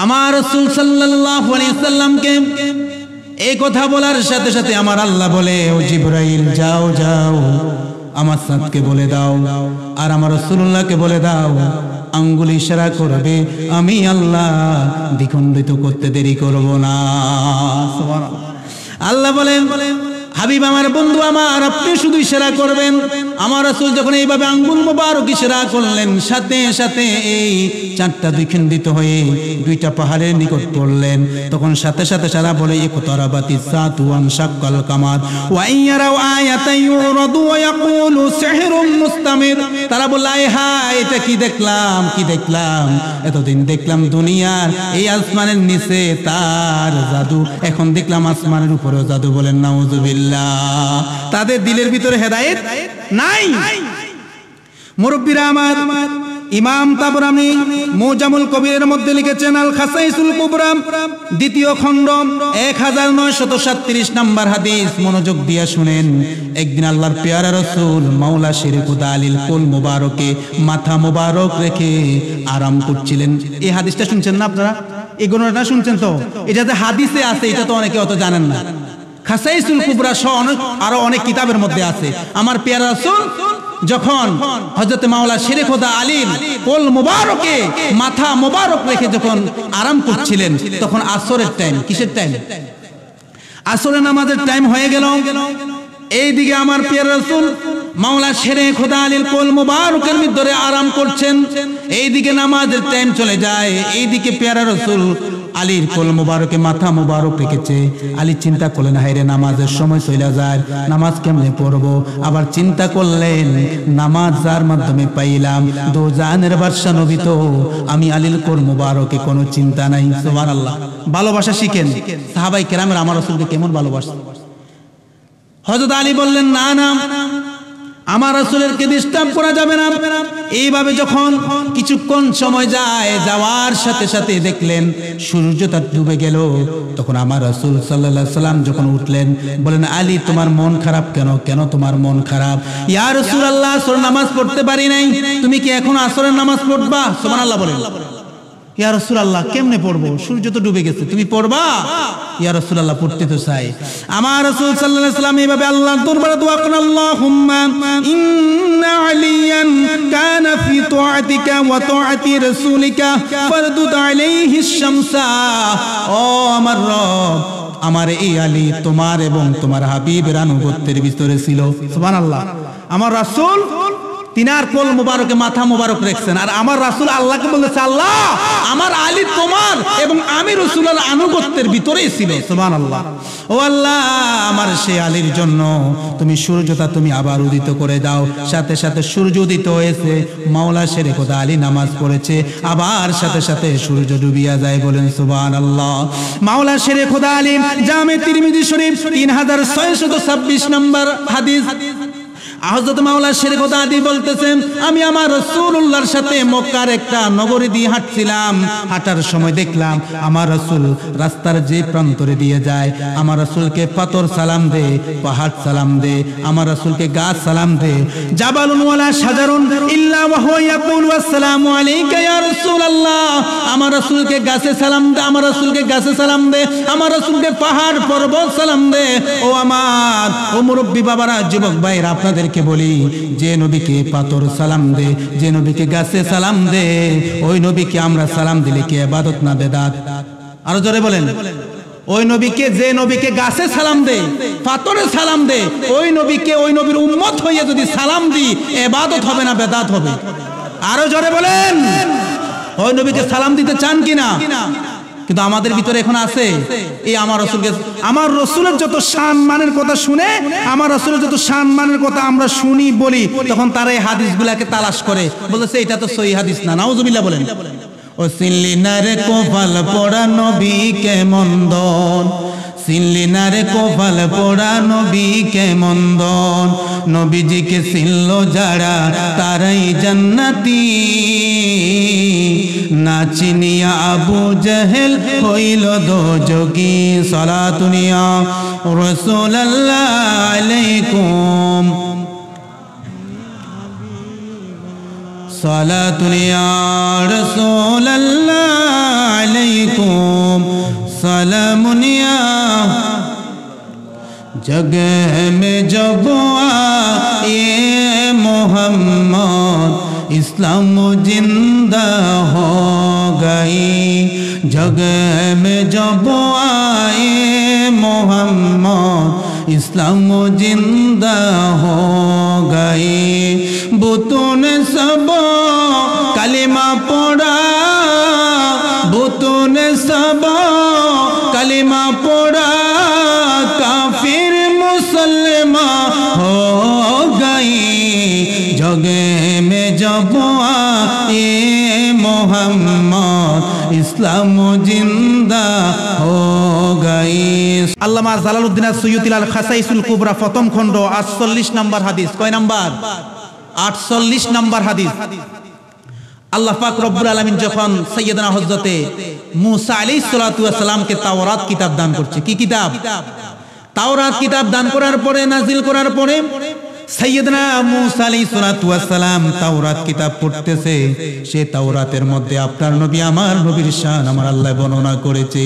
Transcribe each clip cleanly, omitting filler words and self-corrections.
আমার রাসূল সাল্লাল্লাহু আলাইহি সাল্লামকে এই কথা বলার সাথে সাথে আমার আল্লাহ বলে, ও জিবরাইল যাও যাও আমার সাথকে বলে দাও আর আমার রাসূলুল্লাহকে বলে দাও আঙ্গুল ইশারা করবে, আমি আল্লাহ দ্বিখণ্ডিত করতে দেরি করব না। সুবহানাল্লাহ। আল্লাহ বলেন, হাবিব আমার, বন্ধু আমার, আপনি শুধু ইশারা করবেন। আমার রাসূল যখন এইভাবে আঙ্গুল মোবারক ইশারা করলেন, সাথে সাথে এই চারটা দ্বিখণ্ডিত হয়ে দুইটা পাহাড়ের নিকট পড়লেন। তখন সাথে সাথে সারা বলে, ইকতারাবাতিস সাআতু ওয়া শাক্কাল কামার ওয়া ইয়ারাউ আয়াতান ইউরাদু ওয়া ইয়াকুলু সিহরুম মুস্তামির। তারা বলল, আয় হায়, এটা কি দেখলাম, কি দেখলাম, এতদিন দেখলাম দুনিয়ার এই আসমানের নিচে তার জাদু, এখন দেখলাম আসমানের উপরেও জাদু। বলেন নাউযুবিল্লাহ। তাদের দিলের ভিতরে হেদায়েত নাই। মুরব্বিরা আমার, ইমাম তাবরানী মুজামুল কবিরের মধ্যে লিখেছেন, আল খাসাইসুল কুবরা দ্বিতীয় খণ্ড 1937 নম্বর হাদিস। মনোযোগ দিয়ে শুনেন। একদিন আল্লাহর পেয়ারা রাসূল মাওলা শরীফুদ্দাহ আলীর কোল মোবারকে মাথা মোবারক রেখে আরাম করছিলেন। এই হাদিসটা শুনছেন না আপনারা? এই গণনাটা শুনছেন তো? এটা যে হাদিসে আছে এটা তো অনেকে অত জানেন না। খাসাইসুল কুবরা সহ আরো অনেক কিতাবের মধ্যে আছে। আমার পেয়ারা রাসূল যখন হযরত মাওলা শরীফুদ্দাহ আলীর কোল মোবারকে মাথা মোবারক রেখে যখন আরাম করছিলেন, তখন আসরের টাইম। কিসের টাইম? আসরের নামাজের টাইম হয়ে গেল। এইদিকে আমার পেয়ারা রাসূল মাওলা শরীফুদ্দাহ আলীর কোল মোবারকের ভিতরে আরাম করছেন, এইদিকে নামাজের টাইম চলে যায়। এইদিকে পেয়ারা রাসূল আলীর কোল মোবারকে মাথা মোবারক রেখেছে। আলী চিন্তা করলেন, হায়রে নামাজের সময় চলে যায়, নামাজ কেমনে পড়বো? আবার চিন্তা করলেন, নামাজ যার মাধ্যমে পাইলাম, দো জানের বাদশা নবী তো, আমি আলীর কোল মোবারকে কোনো চিন্তা নাই। সুবহানাল্লাহ। ভালোবাসা শিখেন। সাহাবায়ে কেরামের আমার রাসূলকে কেমন ভালোবাসতেন। হযরত আলী বললেন, না না, আমার রাসূলেরকে ডিস্টার্ব করা যাবে না। এইভাবে যখন কিছুক্ষণ সময় যায়, যাওয়ার সাথে সাথে দেখলেন সূর্যটা ডুবে গেল। তখন আমার রাসূল সাল্লাল্লাহু আলাইহি সাল্লাম যখন উঠলেন, বলেন, আলী তোমার মন খারাপ কেন? কেন তোমার মন খারাপ? ইয়া রাসূলুল্লাহ, আসর নামাজ পড়তে পারি নাই, তুমি কি এখন আসরের নামাজ পড়বা? সুবহানাল্লাহ বলেন। ইয়া রাসূলুল্লাহ, কেমনে পড়বো? সূর্য তো ডুবে গেছে, তুমি পড়বা? ইয়া রাসূলুল্লাহ, পড়তে তো চাই। আমার রাসূল সাল্লাল্লাহু আলাইহি সাল্লাম এইভাবে আল্লাহর দরবারে দোয়া করেন, আল্লাহুম্মা ইন্না আলিয়ান কানা ফি তুআতিকা ওয়া তুআতি রাসূলিকা ফারদুদ আলাইহিস শামসা। ও আমার রব, আমার এই আলী তোমার এবং তোমার হাবিবের আনুগত্যের ভিতরে ছিল। সুবহানাল্লাহ। আমার রাসূল তিনার কোল মোবারকে মাথা মোবারক রেখেছেন, আর আমার রাসূল আল্লাহকে বলেছে, আল্লাহ আমার আলী তোমার এবং আমি রাসূলের আনুগত্যের ভিতরেই ছিল। সুবহানাল্লাহ। ও আল্লাহ, আমার সেই আলীর জন্য তুমি সূর্যটা তুমি আবার উদিত করে দাও। সাথে সাথে সূর্য উদিত হয়েছে, মাওলা শরীফুদ্দাহ আলী নামাজ পড়েছে, আবার সাথে সাথে সূর্য ডুবিয়া যায়। বলেন সুবহানাল্লাহ। মাওলা শরীফুদ্দাহ আলী জামে তিরমিজি শরীফ 3626 নম্বর হাদিস। হযরত মাওলা শরীফুদ্দাহ আলী বলতেছেন, আমি আমার রাসূলুল্লাহর সাথে মক্কার একটা নগরী দিয়ে হাঁটছিলাম। হাঁটার সময় দেখলাম আমার রাসূল রাস্তার যে প্রান্তরে দিয়ে যায়, আমার রাসূলকে পাথর সালাম দে, পাহাড় সালাম দে, আমার রাসূলকে গাছ সালাম দে। জাবালুন ওয়ালা শাজারুন ইল্লা ওয়া হুয়া ইয়াকুলু আসসালামু আলাইকা ইয়া রাসূলুল্লাহ। আমার রাসূলকে গাছে সালাম দে, আমার রাসূলকে গাছে সালাম দে, আমার রাসূলকে পাহাড় পর্বত সালাম দে। ও আমার ও মুরব্বি বাবারা, যুবক ভাইরা, আপনাদের বলি, যে নবীকে পাথর সালাম দে, যে নবীকে গাছে সালাম দে, ওই নবীকে আমরা সালাম দিলে কি ইবাদত না বেদাত? আরো জোরে বলেন। ওই নবীকে, যে নবীকে গাছে সালাম দে, পাথরে সালাম দে, ওই নবীকে, ওই নবীর উম্মত হইয়া যদি সালাম দি, ইবাদত হবে না বেদাত হবে? আরো জোরে বলেন। ওই নবীকে সালাম দিতে চান কিনা? কিন্তু আমাদের ভিতরে এখন আছে এই আমার রাসূলকে, আমার রাসূলের যত সম্মানের কথা শুনে, আমার রাসূলের যত সম্মানের কথা আমরা শুনি বলি, তখন তারা এই হাদিসগুলোকে তালাশ করে, বলতেছে এটা তো সহিহ হাদিস না। নাউজুবিল্লাহ বলেন। ও সিনলিনারে কোফাল পড়া নবী কেমন দন, সিনলিনারে কোফাল পড়া নবী কেমন দন, নবীজিকে চিনল যারা তারাই জান্নাতি, না চিনিয়া আবু জেহেল হইল দোজখী। সালাতুন ইয়া রাসূলুল্লাহ আলাইকুম, সালাতুন ইয়া রাসূলুল্লাহ আলাইকুম। सलामुनिया जग में जब आए मोहम्मद इस्लाम जिंदा हो गई जग में जब आए मोहम्मद इस्लाम जिंदा हो गई बुतों ने सब कलिमा पढ़ा बुतों ने सब कलिमा पढ़ा काफिर मुसलमान हो गई जग में जब आए मोहम्मद इस्लाम जिंदा हो गई আল্লামা জালালউদ্দিন আস-সুয়ুতী আল খাসাইসুল কুবরা প্রথম খণ্ড 48 নম্বর হাদিস কয় নাম্বার 48 নম্বর হাদিস আল্লাহ পাক রব্বুল আলামিন যখন সাইয়্যিদানা হযরতে মূসা আলাইহিস সালাতু ওয়াস সালামকে তাওরাত কিতাব দান করছে কি কিতাব তাওরাত কিতাব দান করার পরে নাজিল করার পরে সাইয়্যিদনা মূসা আলাইহিস সালাতু ওয়াস সালাম তাওরাত কিতাব পড়তেছে সে তাওরাতের মধ্যে আপনার নবী আমার নবীর শান আমার আল্লাহ বর্ণনা করেছে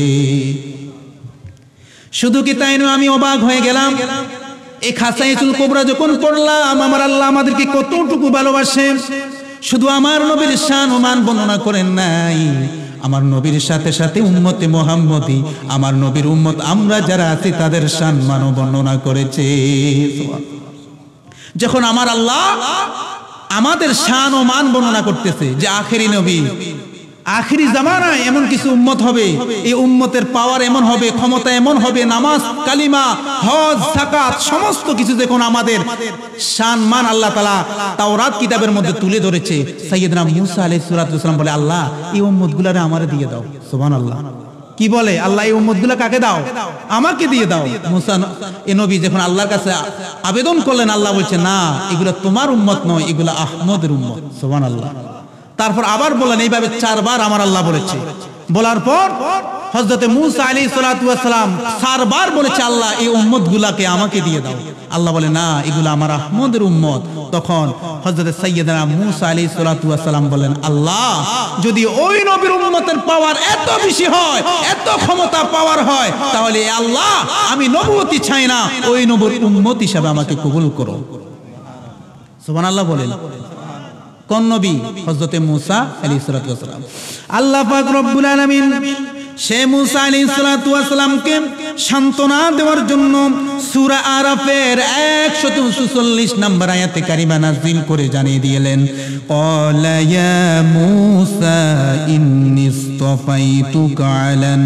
শুধু কি তাই নয় আমি অবাক হয়ে গেলাম এই খাসাইসুল কুবরা যখন পড়লাম আমার আল্লাহ আমাদেরকে কতটুকু ভালোবাসেন শুধু আমার নবীর শান ও মান বর্ণনা করেন নাই আমার নবীর সাথে সাথে উম্মতে মুহাম্মদী আমার নবীর উম্মত আমরা যারা আছি তাদের শান মান বর্ণনা করেছে যখন আমার আল্লাহ আমাদের শান ও মান বর্ণনা করতেছে যে আখেরি নবী আখেরি জামানায় এমন কিছু উম্মত হবে এই উম্মতের পাওয়ার এমন হবে ক্ষমতা এমন হবে নামাজ কালিমা হজ যাকাত সমস্ত কিছু যখন আমাদের শান মান আল্লাহ তাআলা তাওরাত কিতাবের মধ্যে তুলে ধরেছে সাইয়্যিদনা মূসা আলাইহিস সালাম বলে আল্লাহ এই উম্মতগুলোরে আমারে দিয়ে দাও সুবহানাল্লাহ কি বলে আল্লাহ এই উম্মতগুলো কাকে দাও আমাকে দিয়ে দাও মূসা এ নবী যখন আল্লাহর কাছে আবেদন করলেন আল্লাহ বলছে না এগুলো তোমার উম্মত নয় এগুলো আহমদের উম্মত সুবহানাল্লাহ তারপর আবার বলেন এইভাবে চারবার আমার আল্লাহ বলেছে বলার পর হযরতে মূসা আলাইহিস সালাতু ওয়াস সালাম চারবার বলেছে আল্লাহ এই উম্মতগুলোকে আমাকে দিয়ে দাও আল্লাহ বলে না এগুলো আমার আহমদের উম্মত তখন হযরতে সাইয়্যিদনা মূসা আলাইহিস সালাতু ওয়াস সালাম বলেন আল্লাহ যদি ওই নবীর উম্মতের পাওয়ার এত বেশি হয় এত ক্ষমতা পাওয়ার হয় তাহলে আল্লাহ আমি নবুয়তি চাই না ওই নবীর উম্মত হিসেবে আমাকে কবুল করো সুবহানাল্লাহ বলেন কোন নবী হযরতে মূসা আলাইহিস সালাতু ওয়াস সালাম আল্লাহ পাক রব্বুল আলামিন সে মূসা আলাইহিস সালাতু ওয়াস সালামকে সান্তনা দেওয়ার জন্য সূরা আরাফের 146 নম্বর আয়াতে কারিমা নাযিল করে জানিয়ে দিলেন ক্বালা ইয়া মূসা ইন্নিস্তাফাইতুকা আলান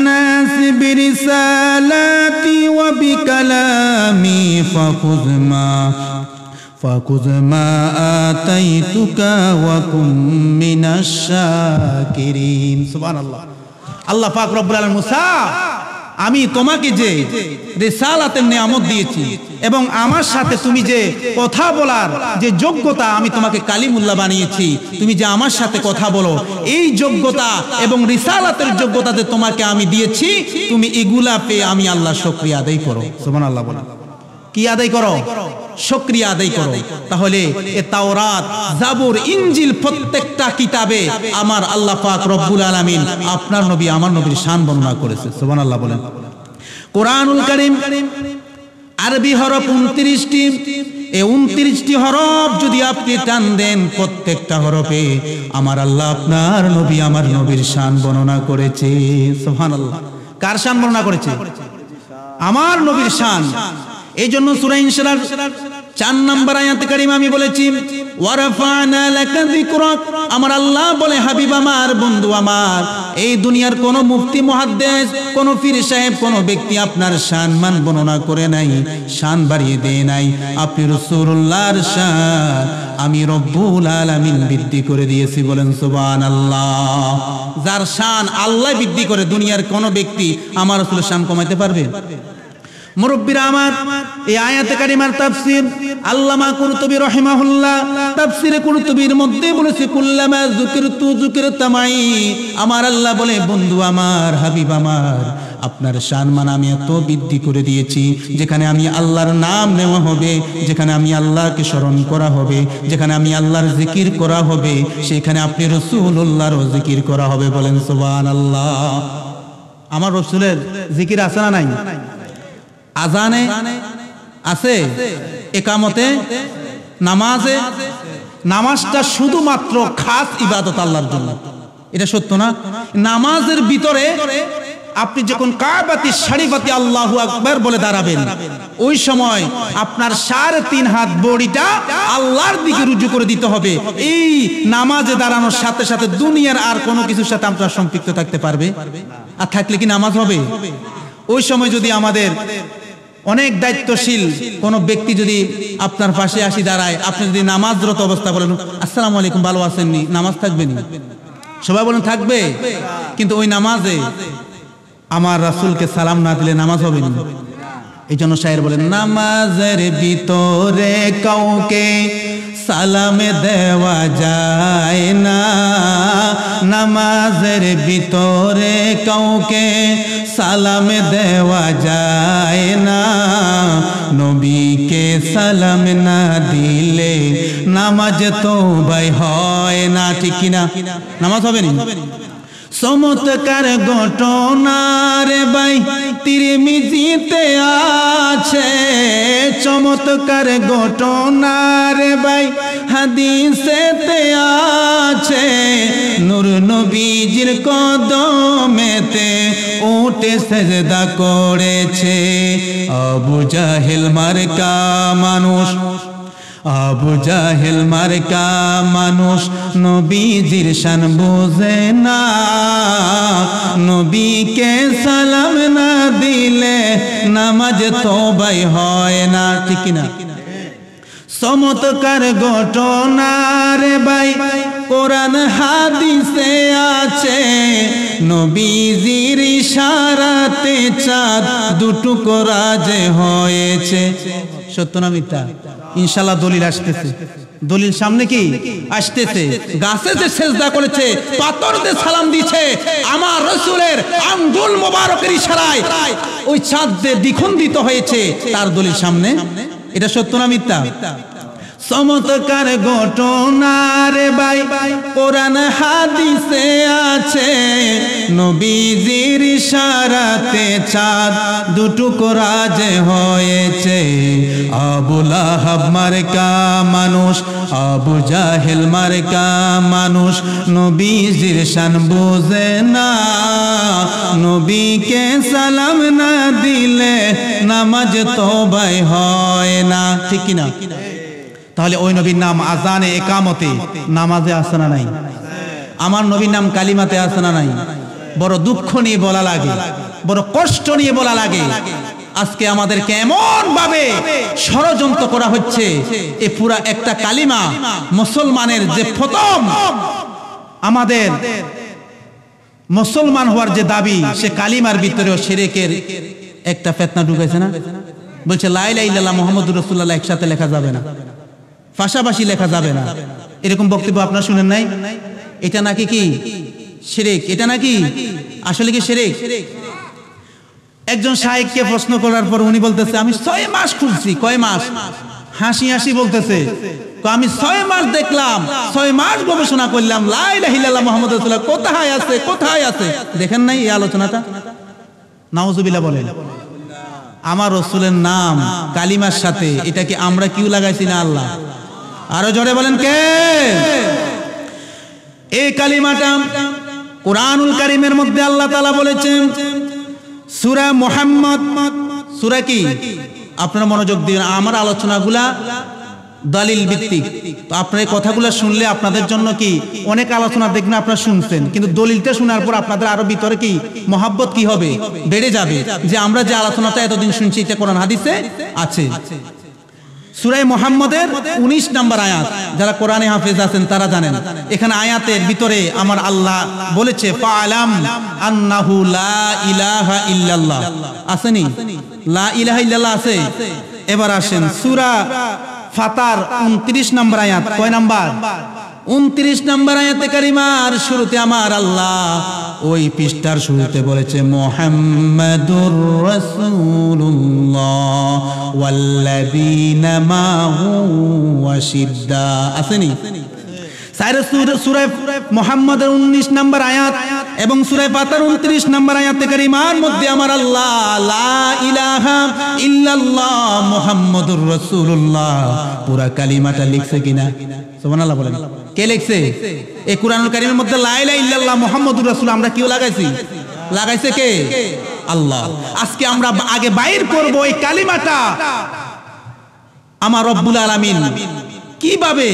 নাস বিরিসালাতি ওয়া বিকালামি فخذ ما آتيتك وكن من الشاكرين سبحان الله আল্লাহ পাক রব্বুল আলামিন মূসা আমি তোমাকে যে রিসালাতের নিয়ামত দিয়েছি এবং আমার সাথে তুমি যে কথা বলার যে যোগ্যতা আমি তোমাকে কালিমুল্লাহ বানিয়েছি তুমি যে আমার সাথে কথা বলো এই যোগ্যতা এবং রিসালাতের যোগ্যতাতে তোমাকে আমি দিয়েছি তুমি এগুলা পেয়ে আমি আল্লাহ শুকরিয়া আদায় করো সুবহানাল্লাহ বলো কি আদায় করো শুকরিয়া আদায় করো তাহলে এ তাওরাত জাবুর ইনজিল প্রত্যেকটা কিতাবে আমার আল্লাহ পাক রব্বুল আলামিন আপনার নবী আমার নবীর শান বর্ণনা করেছে সুবহানাল্লাহ বলেন কোরআনুল কারীম আরবি হরফ 29টি এই 29টি হরফ যদি আপনি টান দেন প্রত্যেকটা হরফে আমার আল্লাহ আপনার নবী আমার নবীর শান বর্ণনা করেছে সুবহানাল্লাহ কার শান বর্ণনা করেছে আমার নবীর শান এই জন্য সূরা ইনশিরার 4 নম্বর আয়াতে কারিমা আমি বলেছি ওয়ারাফানা লাকা যিকরাক আমার আল্লাহ বলে হাবিব আমার বন্ধু আমার এই দুনিয়ার কোন মুফতি মুহাদ্দিস কোন পীর সাহেব কোন ব্যক্তি আপনার শান মান বর্ণনা করে নাই শান বাড়িয়ে দেয় নাই আপনি রাসূলুল্লাহর শান আমি রব্বুল আলামিন বৃদ্ধি করে দিয়েছি বলেন সুবহানাল্লাহ যার শান আল্লাহ বৃদ্ধি করে দুনিয়ার কোন ব্যক্তি আমার রাসূলের শান কমাইতে পারবে মুরব্বিরা আমার, এই আয়াতে কারিমার তাফসীর আল্লামা কুরতুবী রাহিমাহুল্লাহ তাফসীরে কুরতুবীর মধ্যে বলেছে, কুল্লামা যুকিরতু যুকিরতা মাই। আমার আল্লাহ বলে, বন্ধু আমার, হাবিব আমার, আপনার সম্মান আমি এত বৃদ্ধি করে দিয়েছি, যেখানে আমি আল্লাহর নাম নেওয়া হবে, যেখানে আমি আল্লাহকে স্মরণ করা হবে, যেখানে আমি আল্লাহর জিকির করা হবে, সেখানে আপনি রাসূলুল্লাহরও জিকির করা হবে। বলেন সুবহানাল্লাহ। আমার রাসূলের জিকির আছে না নাই? আজানে আছে, একামতে, নামাজে। নামাজটা শুধুমাত্র খাস ইবাদত আল্লাহর জন্য, এটা সত্য না? নামাজের ভিতরে আপনি যখন কাবাতি শরীফাতে আল্লাহু আকবার বলে দাঁড়াবেন, ওই সময় আপনার 3.5 হাত বডিটা আল্লাহর দিকে রুজু করে দিতে হবে। এই নামাজে দাঁড়ানোর সাথে সাথে দুনিয়ার আর কোনো কিছুর সাথে আপনার সম্পৃক্ত থাকতে পারবে? আর থাকলে কি নামাজ হবে? ওই সময় যদি আমাদের অনেক দায়িত্বশীল কোনো ব্যক্তি যদি আপনার পাশে আসি দাঁড়ায়, আপনি যদি নামাজরত অবস্থা বলেন, আসসালামু আলাইকুম, ভালো আছেননি, নামাজ থাকবে নি? সবাই বলেন থাকবে। কিন্তু ওই নামাজে আমার রাসূলকে সালাম না দিলে নামাজ হবে না। এই জন্য শায়ের বলেন, নামাজের ভিতরে কাউকে সালাম দেওয়া যায় না, নামাজের ভিতরে কাউকে সালাম দেওয়া যায় না, নবীকে সালাম না দিলে নামাজ তো ভাই হয় না। ঠিক কিনা? নামাজ হবে না। চমৎকার ঘটনার ভাই তিরমিজিতে আছে, চমৎকার ঘটনার ভাই হাদিসেতে আছে, নূর নবীজির কদমেতে উঠে সেজদা করেছে আবু জাহেল মার্কা মানুষ, আবু জাহেল মার্কা মানুষ নবীজির শান বুঝে না, নবীকে সালাম না দিলে নামাজ তো ভাই হয় না। ঠিক কিনা? চমৎকার ঘটনার ভাই কোরআন হাদিসে আছে, নবীজির ইশারাতে চাঁদ দুটুকরা যে হয়েছে। সত্য না মিথ্যা? ইনশাআল্লাহ দলিল আসতেছে, দলিল সামনে কি আসতেছে। গাছে যে সেজদা করেছে, পাথরতে সালাম দিয়েছে, আমার রাসূলের আঙ্গুল মোবারকের ইশারায় ওই চাঁদ যে দ্বিখণ্ডিত হয়েছে, তার দলিল সামনে। এটা সত্য না মিথ্যা? চমৎকার ঘটনার ভাই কোরআন হাদিসে আছে, নবীজির ইশারাতে চাঁদ দুটুকরা যে হয়েছে, আবু লাহাব মার্কা মানুষ, আবু জাহেল মার্কা মানুষ নবীজির শান বুঝে না, নবীকে সালাম না দিলে নামাজ তো ভাই হয় না। ঠিক কিনা? তাহলে ওই নবীর নাম আজানে, একামতে, নামাজে আছে না নাই? আমার নবীর নাম কালিমাতে আছে না নাই? বড় দুঃখ নিয়ে বলা লাগে, বড় কষ্ট নিয়ে বলা লাগে। আজকে আমাদের কেমন ভাবে ষড়যন্ত্র করা হচ্ছে, এই পুরা একটা কালিমা মুসলমানের যে প্রথম আমাদের মুসলমান হওয়ার যে দাবি, সে কালিমার ভিতরেও শিরকের একটা ফিতনা ঢুকেছে না? বলছে লা ইলাহা ইল্লাল্লাহ মুহাম্মাদুর রাসূলুল্লাহ একসাথে লেখা যাবে না, পাশাপাশি লেখা যাবে না। এরকম বক্তব্য আপনারা শুনেন নাই? এটা নাকি কি শিরক? এটা নাকি আসলে কি শিরক? একজন শাইখকে প্রশ্ন করার পর উনি বলতেছে, আমি 6 মাস খুঁজছি। কয় মাস? হাসি হাসি বলতেছে, আমি 6 মাস দেখলাম, 6 মাস গবেষণা করলাম, লা ইলাহা ইল্লাল্লাহ মুহাম্মাদুর রাসূলুল্লাহ কোথায় আছে, কোথায় আছে? দেখেন নাই এই আলোচনাটা? নাউজুবিল্লাহ বলেন। আমার রাসূলের নাম কালিমার সাথে এটা কি আমরা কিউ লাগাইছি না আল্লাহ? আরো জোরে বলেন কে? এই কালিমাটা কুরআনুল কারীমের মধ্যে আল্লাহ তাআলা বলেছেন, সূরা মুহাম্মদ, সূরা কি? আপনারা মনোযোগ দিন, আমার আলোচনাগুলা দলিল ভিত্তিক। তো আপনারা এই কথাগুলো শুনলে আপনাদের জন্য কি অনেক আলোচনা দেখবেন আপনারা শুনছেন, কিন্তু দলিলটা শোনার পর আপনাদের আরো ভিতরে কি মহব্বত কি হবে? বেড়ে যাবে, যে আমরা যে আলোচনাটা এতদিন শুনছি এটা কোরআন হাদিসে আছে। সূরা মুহাম্মদের 19 নম্বর আয়াত, যারা কোরআনে হাফেজ আছেন তারা জানেন। এখানে আয়াতের ভিতরে আমার আল্লাহ বলেছে ফাআলাম আন্নাহু লা ইলাহা ইল্লাল্লাহ, আসেনি? লা ইলাহা ইল্লাল্লাহ আছে। এবার আসেন সূরা ফাতার 29 নম্বর আয়াত, কয় নাম্বার? 29 নম্বর আয়াতে কারিমার শুরুতে আমার আল্লাহ ওই পৃষ্ঠার শুরুতে বলেছে মুহাম্মাদুর রাসূলুল্লাহ ওয়াল্লাযীনা মাহু ওয়াশিদ্দা, আসেনি? সূরা মুহাম্মাদের 19 নম্বর আয়াত এবং সূরা ফাতার 29 নম্বর আয়াতে কারিমার মধ্যে আমার আল্লাহ লা ইলাহা ইল্লাল্লাহ মুহাম্মাদুর রাসূলুল্লাহ পুরা কালিমাটা লিখছে কিনা? সুবহানাল্লাহ বলেন। কে লিখছে? এই কুরআনুল কারীমের মধ্যে লা ইলাহা ইল্লাল্লাহ মুহাম্মাদুর রাসূল আমরা কিও লাগাইছি? লাগাইছে কে? আল্লাহ। আজকে আমরা আগে বাইর করব এই কালিমাটা আমার রব্বুল আলামিন কিভাবে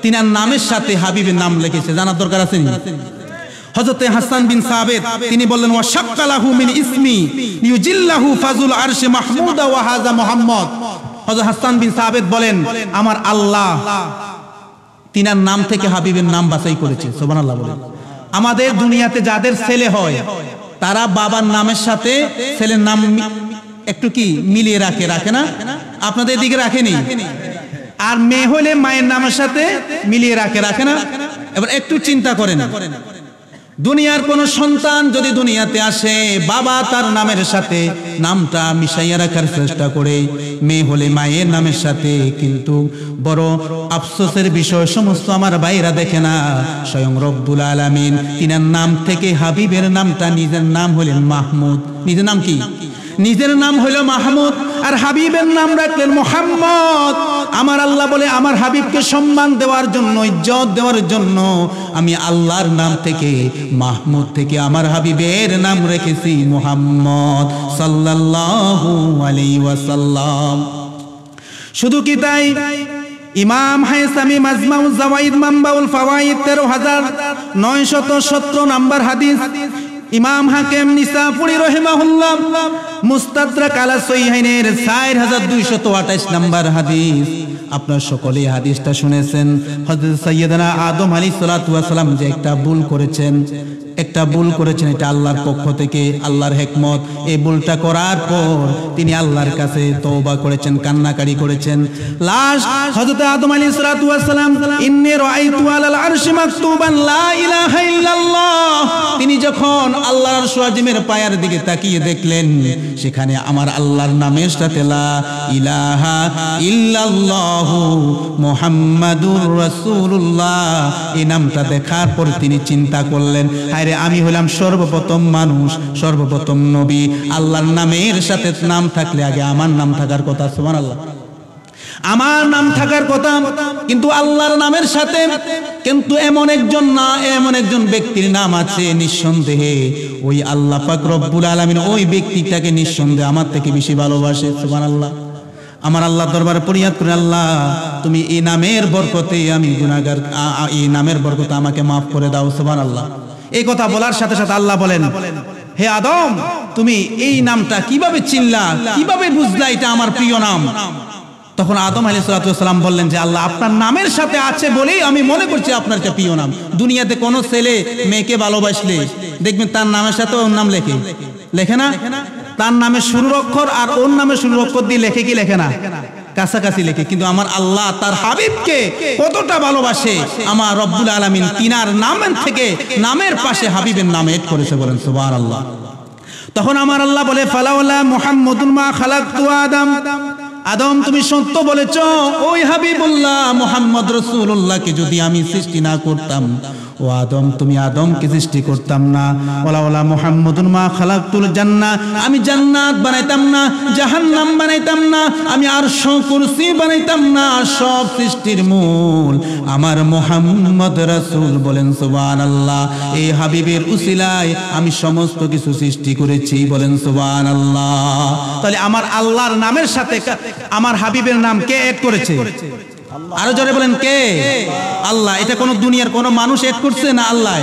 তিনার নামের সাথে হাবিবের নাম লিখেছে জানার দরকার আছে। হযরত হাসান বিন সাবিত তিনি বললেন ওয়া শাক্কালাহু মিন ইসমি লিউজিল্লাহু ফাজুল আরশে মাহমুদা ওয়া হাযা মুহাম্মদ। হযরত হাসান বিন সাবিত বলেন আমার আল্লাহ তিনার নাম থেকে হাবিবের নাম বাছাই করেছে। সুবহানাল্লাহ বলেন। আমাদের দুনিয়াতে যাদের ছেলে হয় তারা বাবার নামের সাথে ছেলের নাম একটু কি মিলিয়ে রাখে না? আপনাদের দিকে রাখেনি? আর মেয়ে হলে মায়ের নামের সাথে মিলিয়ে রাখে না? এবার একটু চিন্তা করেন, দুনিয়ার কোন সন্তান যদি দুনিয়াতে আসে বাবা তার নামের সাথে নামটা মিশাইয়া রাখার চেষ্টা করে, মেয়ে হলে মায়ের নামের সাথে, কিন্তু বড় আফসোসের বিষয় সমস্ত আমার ভাইরা দেখে না স্বয়ং রব্বুল আলামিন তিনার নাম থেকে হাবিবের নামটা নিজের নাম হলেন মাহমুদ। নিজের নাম কি? নিজের নাম হলো মাহমুদ আর হাবিবের নাম রাখলেন মুহাম্মদ। আমার আল্লাহ বলে আমার হাবিবকে সম্মান দেওয়ার জন্য, ইজ্জত দেওয়ার জন্য আমি আল্লাহর নাম থেকে মাহমুদ থেকে আমার হাবিবের নাম রেখেছি মুহাম্মদ সাল্লাল্লাহু আলাইহি ওয়াসাল্লাম। শুধু কি তাই? ইমাম হায়সামি মাজমাউজ জাওয়াইদ মানবাউল ফাওয়াইদ 13917 নম্বর হাদিস, ইমাম হাকিম নিসাপুরি রাহিমাহুল্লাহ মুস্তাদরাক আলা সহিহাইনের 4228 নম্বর হাদিস। আপনারা সকলেই হাদিসটা শুনেছেন। হযরত সাইয়্যিদানা আদম আলাইহিস সালাতু ওয়াস সালাম যে একটা ভুল করেছেন, এটা আল্লাহর পক্ষ থেকে, আল্লাহর হিকমত। এই ভুলটা করার পর তিনি আল্লাহর কাছে তওবা করেছেন, কান্নাকারি করেছেন। লাস্ট হযরত আদম আলাইহিস সালাতু ওয়াস সালাম ইন্নী রাআইতু আলাল আরশি মাকতুবান লা ইলাহা ইল্লাল্লাহ, তিনি যখন আল্লাহর আরশ আজিমের পায়ের দিকে তাকিয়ে দেখলেন সেখানে আমার আল্লাহর নামের সাথে লা ইলাহা ইল্লাল্লাহ মুহাম্মাদুর রাসূলুল্লাহ এই নামটা দেখার পর তিনি চিন্তা করলেন, আরে আমি হলাম সর্বপ্রথম মানুষ, সর্বপ্রথম নবী, আল্লাহর নামের সাথে নাম থাকলে আগে আমার নাম থাকার কথা। সুবহানাল্লাহ, আমার নাম থাকার কথা, কিন্তু আল্লাহর নামের সাথে কিন্তু এমন একজন ব্যক্তির নাম আছে নিঃসন্দেহে ওই আল্লাহ পাক রব্বুল আলামিন ওই ব্যক্তিটাকে নিঃসন্দেহে আমার থেকে বেশি ভালোবাসে। সুবহানাল্লাহ। আমার আল্লাহ দরবারে ফরিয়াদ করে, আল্লাহ তুমি এই নামের বরকতে আমি গুনাহগার, এই নামের বরকতে আমাকে মাফ করে দাও। সুবহানাল্লাহ। এই কথা বলার সাথে সাথে আল্লাহ বলেন, হে আদম তুমি এই নামটা কিভাবে চিনলা, কিভাবে বুঝলা এটা আমার প্রিয় নাম? তখন আদম আলাইহিস সালাম বললেন যে আল্লাহ আপনার নামের সাথে আছে বলেই আমি মনে করছি আপনার একটা প্রিয় নাম। দুনিয়াতে কোনো ছেলে মেয়েকে ভালোবাসলে দেখবেন তার নামের সাথে ওর নাম লেখে না? তার নামের শুরুর অক্ষর আর ওর নামের শুরুর অক্ষর দিয়ে লেখে কি লেখে না? কাছাকাছি লেখে। কিন্তু আমার আল্লাহ তার হাবিবকে কতটা ভালোবাসে, আমার রব্বুল আলামিন তিনার নামের থেকে নামের পাশে হাবিবের নাম এড করেছে। বলেন সুবহানাল্লাহ। তখন আমার আল্লাহ বলে ফালাউলা মুহাম্মাদুন মা খালাকতু আদম, আদম তুমি সত্য বলেছ, ওই হাবিবুল্লাহ মুহাম্মদ রাসূলুল্লাহকে যদি আমি সৃষ্টি না করতাম, ও আদম তুমি আদমকে সৃষ্টি করতাম না। ওয়ালা মুহাম্মাদুন মা খালাকতুল জান্নাহ, আমি জান্নাত বানাইতাম না, জাহান্নাম বানাইতাম না, আমি আরশ কুরসি বানাইতাম না। সব সৃষ্টির মূল আমার মুহাম্মদ রাসূল। বলেন সুবহানাল্লাহ। এই হাবিবের উসিলায় আমি সমস্ত কিছু সৃষ্টি করেছি। বলেন সুবহানাল্লাহ। তাহলে আমার আল্লাহর নামের সাথে আমার হাবিবের নাম কে এড করেছে? আরো জোরে বলেন কে? আল্লাহ। এটা কোন দুনিয়ার কোন মানুষ এড করছে না? আল্লাহ।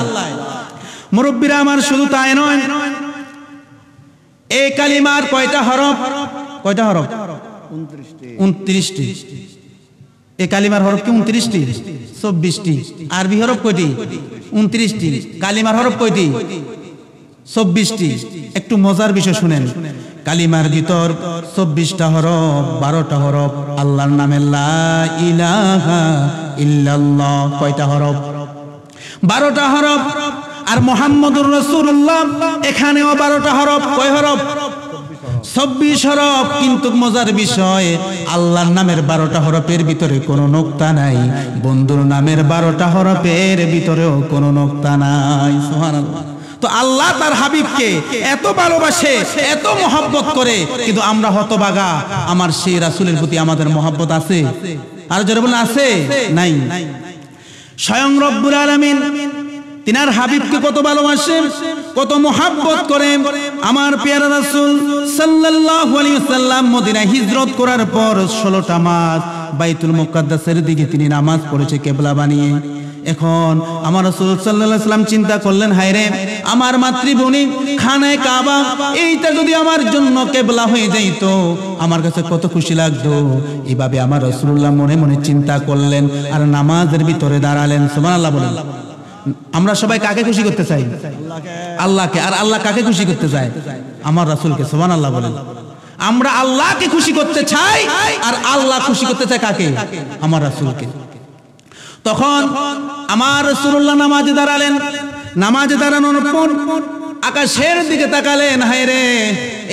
মুরব্বিরা আমার, শুধু তাই নয়, এই কালিমার কয়টা হরফ? 29টি। 29টি। এ কালিমার হরফ কি 29টি? 24টি। আরবি হরফ কয়টি? 29টি। কালিমার হরফ কয়টি? 24টি। একটু মজার বিষয় শুনেন, কালিমার ভিতর 24টা হরফ, 12টা হরফ আল্লাহর নামে লা ইলাহা ইল্লাল্লাহ। কয়টা হরফ? 12টা হরফ। আর মুহাম্মদুর রাসূলুল্লাহ এখানেও 12টা হরফ। কয় হরফ? 26 হরফ। কিন্তু মজার বিষয়, আল্লাহর নামের 12টা হরফের ভিতরে কোনো নোক্তা নাই, বন্ধুর নামের 12টা হরফের ভিতরেও কোনো নোক্তা নাই। সুবহানাল্লাহ। তো আল্লাহ তার হাবিবকে এত ভালোবাসে, এত মহব্বত করে, কিন্তু আমরা হতভাগা, আমার সেই রাসূলের প্রতি আমাদের মহব্বত আছে? আর যারা বলেন আছে? নাই। স্বয়ং রব্বুল আলামিন তিনার হাবিবকে কত ভালোবাসেন, কত মহব্বত করেন। আমার পেয়ারা রাসূল সাল্লাল্লাহু আলাইহি ওয়াসাল্লাম মদিনায় হিজরত করার পর 16টা মাস বাইতুল মুকাদ্দাসের দিকে তিনি নামাজ পড়েছে কিবলা বানিয়ে। এখন আমার রাসূল সাল্লাল্লাহু আলাইহি ওয়াসাল্লাম চিন্তা করলেন, হায়রে আমার মাতৃভূমি খানায়ে কাবা, এইটা যদি আমার জন্য কিবলা হয়ে যাইতো আমার কাছে কত খুশি লাগতো। এইভাবে আমার রাসূলুল্লাহ মনে মনে চিন্তা করলেন আর নামাজের ভিতরে দাঁড়ালেন। সুবহানাল্লাহ বলেন। আমরা সবাই কাকে খুশি করতে চাই? আল্লাহকে। আর আল্লাহ কাকে খুশি করতে চায়? আমার রাসূলকে। সুবহানাল্লাহ বলেন। আমরা আল্লাহকে খুশি করতে চাই আর আল্লাহ খুশি করতে চায় কাকে? আমার রাসূলকে। তখন আমার রাসূলুল্লাহ নামাজে দাঁড়ালেন। নামাজে দাঁড়ানোর পর আকাশের দিকে তাকালেন, হায়রে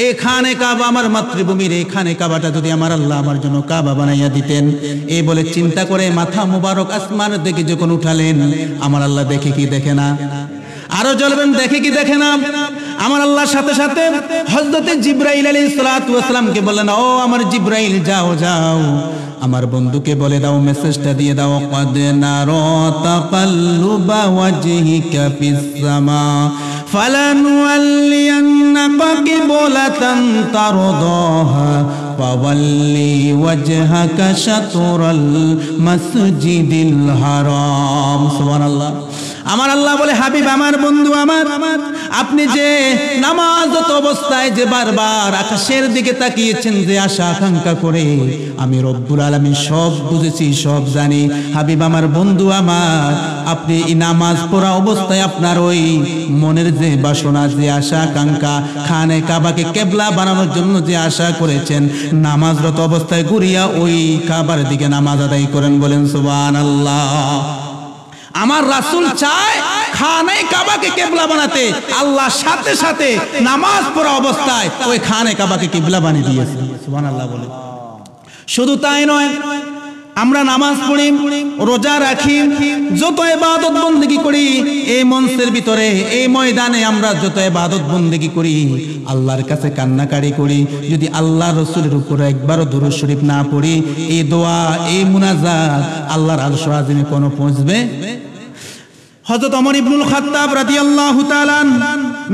এখানে কাবা, আমার মাতৃভূমির এখানে কাবাটা যদি আমার আল্লাহ আমার জন্য কাবা বানাইয়া দিতেন। এই বলে চিন্তা করে মাথা মুবারক আসমানের দিকে যখন উঠালেন, আমার আল্লাহ দেখে কি দেখে না? আরো জ্বলবেন, দেখে কি দেখে না? আমার আল্লাহর সাথে সাথে হযরতে জিবরাইল আলাইহিস সালাতু ওয়াস সালামকে বললেন, ও আমার জিবরাইল যাও যাও, আমার বন্ধুকে বলে দাও, মেসেজটা দিয়ে দাও, ক্বাদ নারা তাকাল্লুবা ওয়াজহিকা ফিস সামা ফালানুওয়াল্লিয়ান্নাকা কিবলাতান তারদাহা ফাওয়াল্লি ওয়াজহাকা শাতরাল মাসজিদিল হারাম। সুবহানাল্লাহ। আমার আল্লাহ বলে, হাবিব আমার বন্ধু আমার, আপনি যে নামাজরত অবস্থায় যে বারবার আকাশের দিকে তাকিয়েছেন, যে আশা আকাঙ্ক্ষা করে, আমি রব্বুল আলামিন সব বুঝেছি, সব জানি। হাবিব আমার বন্ধু আমার, আপনি এই নামাজ পড়া অবস্থায় আপনার ওই মনের যে বাসনা, যে আশা আকাঙ্ক্ষা, খানে কাবাকে কিবলা বানানোর জন্য যে আশা করেছেন, নামাজরত অবস্থায় ঘুরিয়া ওই কাবার দিকে নামাজ আদায় করেন। বলেন সুবহানাল্লাহ। আমার রাসূল চায় খানে কাবাকে কিবলা বানাতে, আল্লাহ সাথে সাথে নামাজ পড়া অবস্থায় ওই খানে কাবাকে কিবলা বানিয়ে দিয়েছে। সুবহানাল্লাহ বলে। শুধু তাই নয়, আমরা নামাজ পড়ি, রোজা রাখি, যত ইবাদত বন্দেগী করি, এই মঞ্চের ভিতরে, এই ময়দানে আমরা যত ইবাদত বন্দেগী করি, আল্লাহর কাছে কান্নাকারি করি, যদি আল্লাহ রাসূলের উপর একবারও দুরূদ শরীফ না পড়ি, এই দোয়া, এই মুনাজাত আল্লাহর আরশ আজিমে কোনো পৌঁছবে? হযরত ওমর ইবনুল খাত্তাব রাদিয়াল্লাহু তাআলা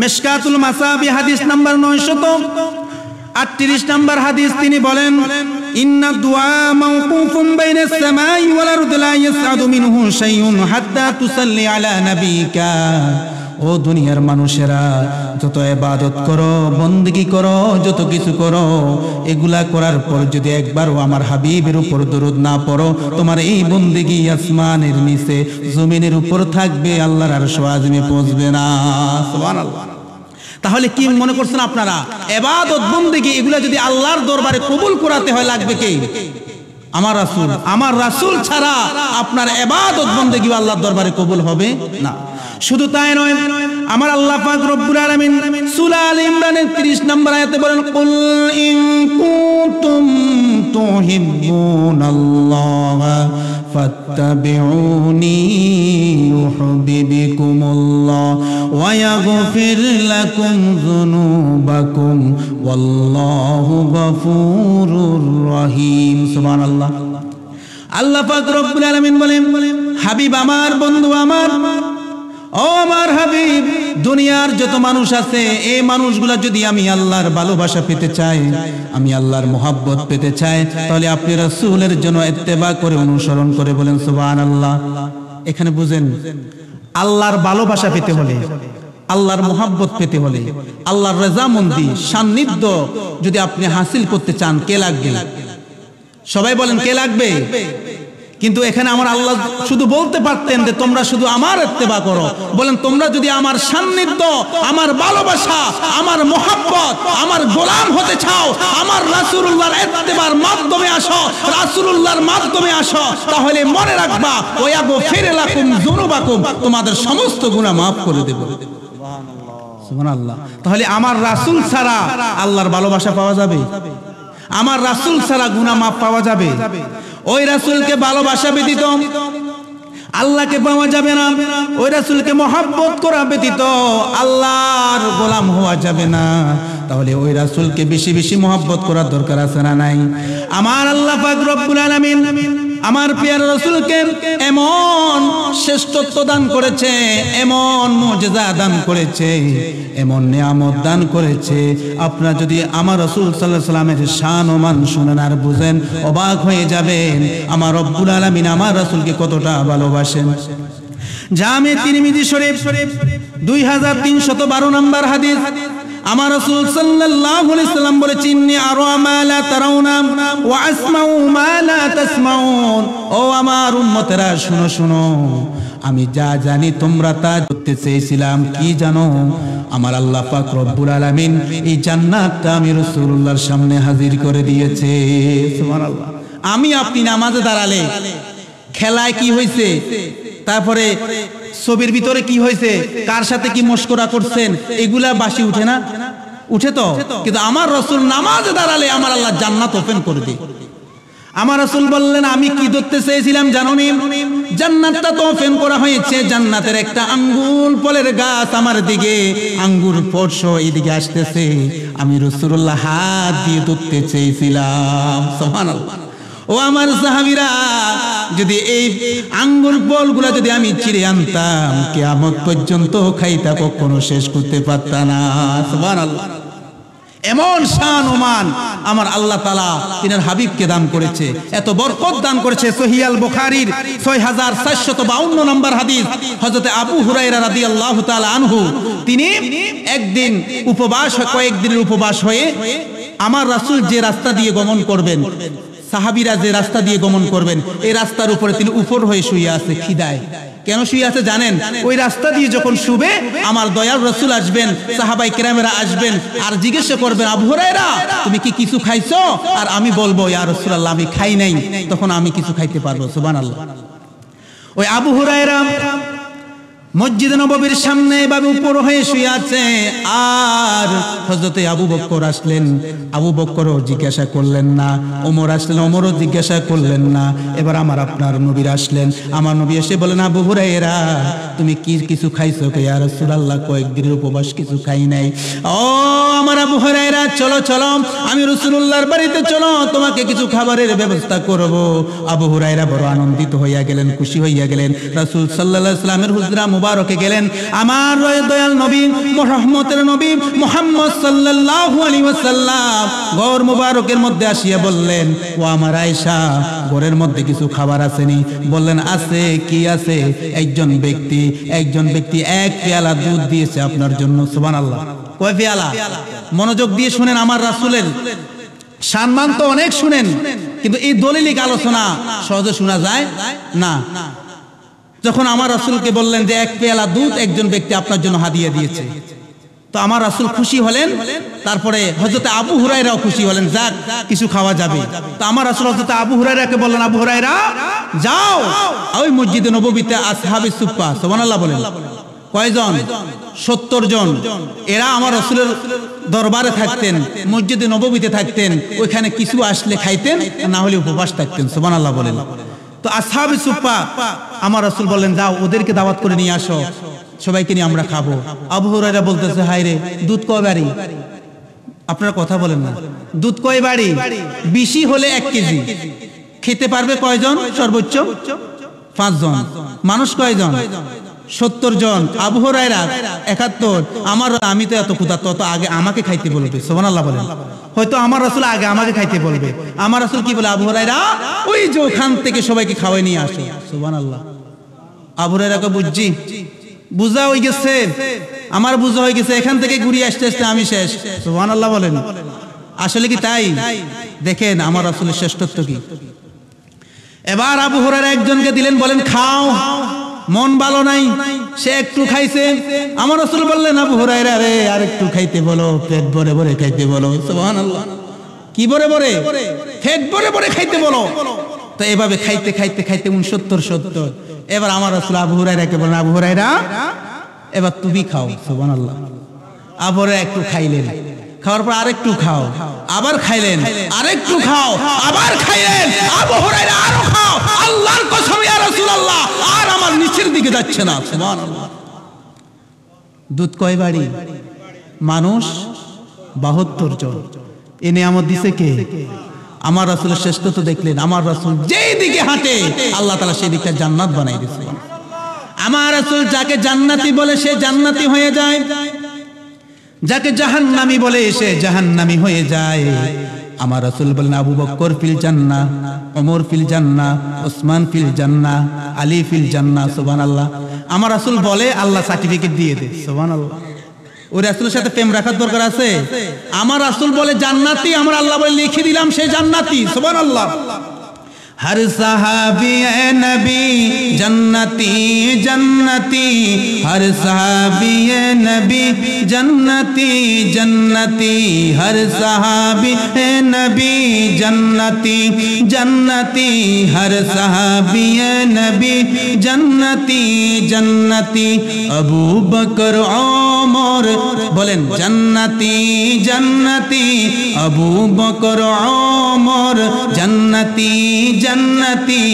মিশকাতুল মাসাবি হাদিস নাম্বার 938 নাম্বার হাদিস, তিনি বলেন, ইন্না দুআ মাওকুফুন বাইনাস সামাই ওয়াল আরদি লা ইয়াসআদু মিনহু শাইউন হাত্তা তুসাল্লি আলা নাবিকা। ও দুনিয়ার মানুষেরা, যত ইবাদত করো, বন্দেগী করো, যত কিছু করো, এগুলা করার পর যদি একবারও আমার হাবিবের উপর দরুদ না পড়ো, তোমার এই বন্দেগী আসমানের নিচে জমিনের উপর থাকবে, আল্লাহর আরশ আজিমে পৌঁছবে না। সুবহানাল্লাহ। তাহলে কি মনে করছেন আপনারা, ইবাদত বন্দেগী এগুলা যদি আল্লাহর দরবারে কবুল করাতে হয়, লাগবে কে? আমার রাসূল। আমার রাসূল ছাড়া আপনার ইবাদত বন্দেগী আল্লাহর দরবারে কবুল হবে না। শুধু তাই নয়, আমার আল্লাহ পাক রব্বুল আলামিন সূরা আলে ইমরানের 30 নম্বর আয়াতে বলেন, কুল ইন কুনতুম তুহিব্বুনাল্লাহ ফাত্তাবিউনি ইউহিব্বুকুমুল্লাহ ওয়া ইয়াগফির লাকুম যুনুবাকুম ওয়াল্লাহু গফুরুর রহিম। সুবহানাল্লাহ। আল্লাহ পাক রব্বুল আলামিন বলেন, হাবিব আমার, বন্ধু আমার, ও আমার হাবিব, দুনিয়ার যত মানুষ আছে, এই মানুষগুলা যদি আমি আল্লাহর ভালোবাসা পেতে চাই, আমি আল্লাহর মহব্বত পেতে চাই, তাহলে আপনি রাসূলের জন্য ইত্তেবা করে, অনুসরণ করে, বলেন সুবহানাল্লাহ। এখানে বুঝেন, আল্লাহর ভালোবাসা পেতে হলে, আল্লাহর মহব্বত পেতে হলে, আল্লাহর রাজামন্দি সান্নিধ্য যদি আপনি হাসিল করতে চান, কে লাগবে? সবাই বলেন কে লাগবে? কিন্তু এখানে আমার আল্লাহ শুধু বলতে পারতেন যে তোমরা শুধু আমার ইত্তেবা করো। বলেন তোমরা যদি আমার সান্নিধ্য, আমার ভালোবাসা, আমার মোহাব্বত, আমার গোলাম হতে চাও, আমার রাসূলুল্লাহর ইত্তেবার মাধ্যমে আসো, রাসূলুল্লাহর মাধ্যমে আসো, তাহলে মনে রাখবা ওয়াগফির লাকুম যুনুবাকুম, তোমাদের সমস্ত গুনাহ মাফ করে দেব। সুবহানাল্লাহ। তাহলে আমার রাসূল ছাড়া আল্লাহর ভালোবাসা পাওয়া যাবে? আমার রাসূল ছাড়া গুনাহ মাফ পাওয়া যাবে? ওই রাসূলকে ভালোবাসা ব্যতীত আল্লাহকে পাওয়া যাবে না। ওই রাসূলকে মহব্বত করা ব্যতীত আল্লাহর গোলাম হওয়া যাবে না। তাহলে ওই রাসূলকে বেশি বেশি মহব্বত করার দরকার আছে না নাই? আমার আল্লাহ পাক রব্বুল আলামিন আমার প্রিয় রাসূলকে এমন শ্রেষ্ঠত্ব দান করেছে, এমন মুজিজা দান করেছে, এমন নিয়ামত দান করেছে, আপনারা যদি আমার রাসূল সাল্লাল্লাহু আলাইহি সাল্লামের শান ও মান শুনেন আর বুঝেন অবাক হয়ে যাবেন আমার রব্বুল আলামিন আমার রাসূলকে কতটা ভালোবাসেন। জামে তিরমিজি শরীফ 2312 নম্বর হাদিস, আমার রাসূল সাল্লাল্লাহু আলাইহি সাল্লাম বলেছেন ইন্নী আরা মা লা তারাউনা ওয়া আসমাউ মা লা তাসমাউন। ও আমার উম্মতেরা শুনো শুনো, আমি যা জানি তোমরা তা করতে চেয়েছিলাম। কি জানো? আমার আল্লাহ পাক রব্বুল আলামিন এই জান্নাতটা আমি রাসূলুল্লাহর সামনে হাজির করে দিয়েছে। সুবহানাল্লাহ। আমি আপনি নামাজে দাঁড়ালে খেলায় কি হয়েছে, তারপরে ছবির ভিতরে কি হয়েছে, কার সাথে কি মশকরা করছেন, এগুলা বাসি উঠে না? উঠে তো। কিন্তু আমার রাসূল নামাজে দাঁড়ালে আমার আল্লাহ জান্নাত ওপেন করে দেয়। আমার রাসূল বললেন আমি কি ধরতে চেয়েছিলাম জানো নি? জান্নাতটা তো ওপেন করা হয়েছে, জান্নাতের একটা আঙ্গুর ফলের গাছ আমার দিকে, আঙ্গুর ফল এইদিকে আসতেছে, আমি রাসূলুল্লাহ হাত দিয়ে ধরতে চেয়েছিলাম। সুবহানাল্লাহ। ও আমার সাহাবীরা, যদি এই আঙ্গুর ফলগুলা যদি আমি চিড়ে আনতাম কিয়ামত পর্যন্ত খাইতা কখনো শেষ করতে পারতাম না। সুবহানাল্লাহ। এমন শান ও মান আমার আল্লাহ তাআলা তিনার হাবিবকে দান করেছে, এত বরকত দান করেছে। সহিহ আল বুখারীর 6452 নম্বর হাদিস, হযরত আবু হুরায়রা রাদিয়াল্লাহু তাআলা আনহু তিনি একদিন উপবাস, কয়েকদিনের উপবাস হয়ে আমার রাসূল যে রাস্তা দিয়ে গমন করবেন, সাহাবীরা যে রাস্তা দিয়ে গমন করবেন, এই রাস্তার উপরে তিনি উপর হয়ে শুয়ে আছে খিদায়। কেন শুয়ে আছে জানেন? ওই রাস্তা দিয়ে যখন শুবে আমার দয়াল রাসূল আসবেন, সাহাবাই কেরামেরা আসবেন আর জিজ্ঞাসা করবেন আবু হুরায়রা তুমি কি কিছু খাইছো? আর আমি বলবো ইয়া রাসূলুল্লাহ আমি খাই নাই, তখন আমি কিছু খাইতে পারবো। সুবহানাল্লাহ। ওই আবু হুরায়রা মসজিদ নববীর সামনে এভাবে উপর হয়ে শুয়ে আছে, আর হযরতে আবু বকর আসলেন, আবু বকরও জিজ্ঞাসা করলেন না, ওমর আসলেন, ওমরও জিজ্ঞাসা করলেন না। এবার আমার আপনার নবী আসলেন, আমার নবী এসে বলেন আবু হুরায়রা তুমি কি কিছু খাইছো? ইয়া রাসূলুল্লাহ কয়েকদিনের উপবাস কিছু খাই নাই। ও আমার আবু হুরায়রা চলো চলো, আমি রাসূলুল্লাহর বাড়িতে চলো, তোমাকে কিছু খাবারের ব্যবস্থা করব। আবু হুরায়রা বড় আনন্দিত হইয়া গেলেন, খুশি হইয়া গেলেন। রাসূল সাল্লাল্লাহু আলাইহি ওয়াসাল্লামের হুজরা মুবারকে গেলেন। আমার দয়াল নবী রহমতের নবী মুহাম্মদ সাল্লাল্লাহু আলাইহি ওয়াসাল্লাম ঘর মুবারকের মধ্যে আসিয়া বললেন ও আমার আয়েশা ঘরের মধ্যে কিছু খাবার আসেনি? বললেন আছে। কি আছে? একজন ব্যক্তি এক পেয়ালা দুধ দিয়েছে আপনার জন্য। সুবহানাল্লাহ। কয় পেয়ালা? মনোযোগ দিয়ে শুনেন, আমার রাসূলের সম্মান তো অনেক শুনেন, কিন্তু এই দলিলিক আলোচনা সহজে শোনা যায় না। যখন আমার রাসূলকে বললেন যে এক পেয়ালা দুধ একজন ব্যক্তি আপনার জন্য হাদিয়া দিয়েছে, তো আমার রাসূল খুশি হলেন। তারপরে হযরত আবু হুরায়রাও খুশি হলেন, যাক কিছু খাওয়া যাবে। তো আমার রাসূল হযরত আবু হুরায়রাকে বললেন আবু হুরায়রা যাও ওই মসজিদে নববীতে আসহাবে সুফফা, সুবহানাল্লাহ বলেন, কয়জন? 70 জন। এরা আমার রাসূলের দরবারে থাকতেন, মসজিদে নববীতে থাকতেন, ওইখানে কিছু আসলে খাইতেন, না হলে উপবাস থাকতেন। সুবহানাল্লাহ বলেন। তো আসহাবে সুফফা আমার রাসূল বললেন যাও ওদেরকে দাওয়াত করে নিয়ে আসো, সবাইকে নিয়ে আমরা খাবো। আবু হুরায়রা বলতেছে হায় রে, দুধ কয় বাড়ি? আপনারা কথা বলেন না। দুধ কয় বাড়ি? 20 হলে 1 কেজি। খেতে পারবে কয়জন? সর্বোচ্চ 5 জন। মানুষ কয়জন? 70 জন। আবু হুরায়রা 71। আমি তো এত ক্ষুধার্ত, তো আগে আমাকে খাইতে বলবে। সুবহানাল্লাহ বলেন। হয়তো আমার রাসূল আগে আমাকে খাইতে বলবে। আমার রাসূল কি বলে? আবু হুরায়রা ওই যে ওখান থেকে সবাইকে খাওয়াই নিয়ে আসো। সুবহানাল্লাহ। আবু হুরায়রাকে বুঝা হয়ে গেছে, আমার বুঝা হয়ে গেছে, এখান থেকে ঘুরিয়ে আসতে আসতে আমি শেষ। সুবহানাল্লাহ বলেন। আসলে কি তাই? দেখেন আমার রাসূলের শ্রেষ্ঠত্ব কি। এবার আবু হুরায়রা একজনকে দিলেন, বলেন খাও। মন ভালো নাই, সে একটু খাইছে। আমার রাসূল বললেন, আবু হুরায়রা রে আর একটু খাইতে বলো, পেট ভরে ভরে খাইতে বলো। সুবহানাল্লাহ, কি ভরে ভরে? পেট ভরে ভরে খাইতে বলো। তো এভাবে খাইতে খাইতে খাইতে 69 এবার আমার রাসূল আবু হুরায়রাকে বলেন, আবু হুরায়রা এবার তুমি খাও। সুবহানাল্লাহ। আবু হুরায়রা একটু খাইলেন, খাওয়ার পর আরেকটু খাও, আবার খাইলেন, আরেকটু খাও, আবার খাইলেন। আবু হুরায়রা আরো খাও। আল্লাহর কসম ইয়া রাসূলুল্লাহ, আর আমার নিচের দিকে যাচ্ছে না। সুবহানাল্লাহ। দুধ কয় বাড়ি? মানুষ 72 জন। এ নিয়ামত দিছে কে? আমার রাসূলের শ্রেষ্ঠত্ব দেখলেন। আমার রাসূল যেই দিকে হাঁটে আল্লাহ তাআলা সেই দিকটা জান্নাত বানাই দিয়েছে। আমার রাসূল যাকে জান্নাতি বলে সে জান্নাতি হয়ে যায়, যাকে জাহান্নামী বলে সে জাহান্নামী হয়ে যায়। আমার রাসূল বলেন, আবু বকর ফিল জান্নাহ, ওমর ফিল জান্নাহ, ওসমান ফিল জান্নাহ, আলী ফিল জান্নাহ। সুবহানাল্লাহ। আমার রাসূল বলে, আল্লাহ সার্টিফিকেট দিয়ে দেয়। সুবহানাল্লাহ। ওই রাসূলের সাথে প্রেম রাখার দরকার আছে? আমার রাসূল বলে জান্নাতি, আমার আল্লাহ বলে লিখে দিলাম সে জান্নাতি। সুবহানাল্লাহ। हर सहाबी ए नबी जन्नती जन्नती, हर सहाबी ए नबी जन्नती जन्नती, हर सहाबी ए नबी जन्नती जन्नती, हर सहाबी ए नबी जन्नती जन्नती। अबू बकर उमर बोलें जन्नती जन्नती, अबू बकर उमर जन्नती जन्नती,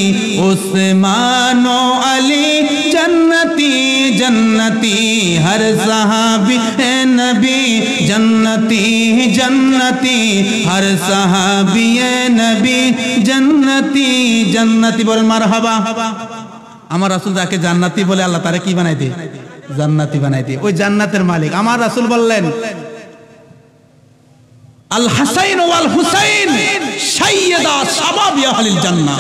उस्मान अली जन्नती जन्नती, हर सहाबी ए नबी जन्नती जन्नती, हर सहाबी ए नबी जन्नती जन्नती। बोल मारहाबा। আমার রাসূল যাকে জান্নাতি বলে আল্লাহ তারে কি বানাই দেয়? জান্নাতি বানাই দেয়। ওই জান্নাতের মালিক আমার রাসূল বললেন, আল হাসাইন ওয়াল হুসাইন সাইয়্যিদা শাবাবি আহলিল জান্নাহ।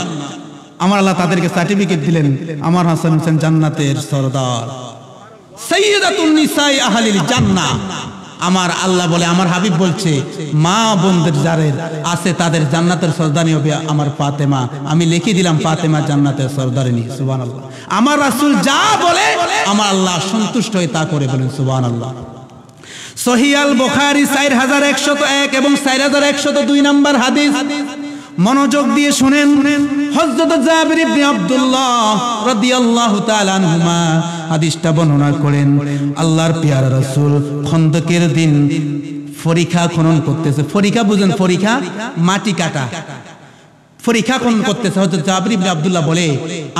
আমার আল্লাহ তাদেরকে সার্টিফিকেট দিলেন, আমার হাসান হোসেন জান্নাতের সরদার, সাইয়্যিদাতুন নিসাই আহলিল জান্নাহ। আমার আল্লাহ বলে, আমার হাবিব বলছে, মা বোনদের যাদের আছে তাদের জান্নাতের সরদারনি হবে আমার ফাতেমা। আমি লিখে দিলাম ফাতেমা জান্নাতের সরদারনি। সুবহানাল্লাহ। আমার রাসূল যা বলে আমার আল্লাহ সন্তুষ্ট হয়ে তা করে। বলেন সুবহানাল্লাহ। সহিহ আল বুখারী 4101 এবং 4102 নম্বর হাদিস। মনোযোগ দিয়ে শুনেন। হযরত জাবির ইবনে আব্দুল্লাহ রাদিয়াল্লাহু তাআলা আনহুমা হাদিসটা বর্ণনা করেন। আল্লাহর পেয়ারা রাসূল খন্দকের দিন ফরিখা খনন করতেছে। ফরিখা বুঝেন? ফরিখা মাটি কাটা। ফরিখা খনন করতেছে। হযরত জাবির ইবনে আব্দুল্লাহ বলে,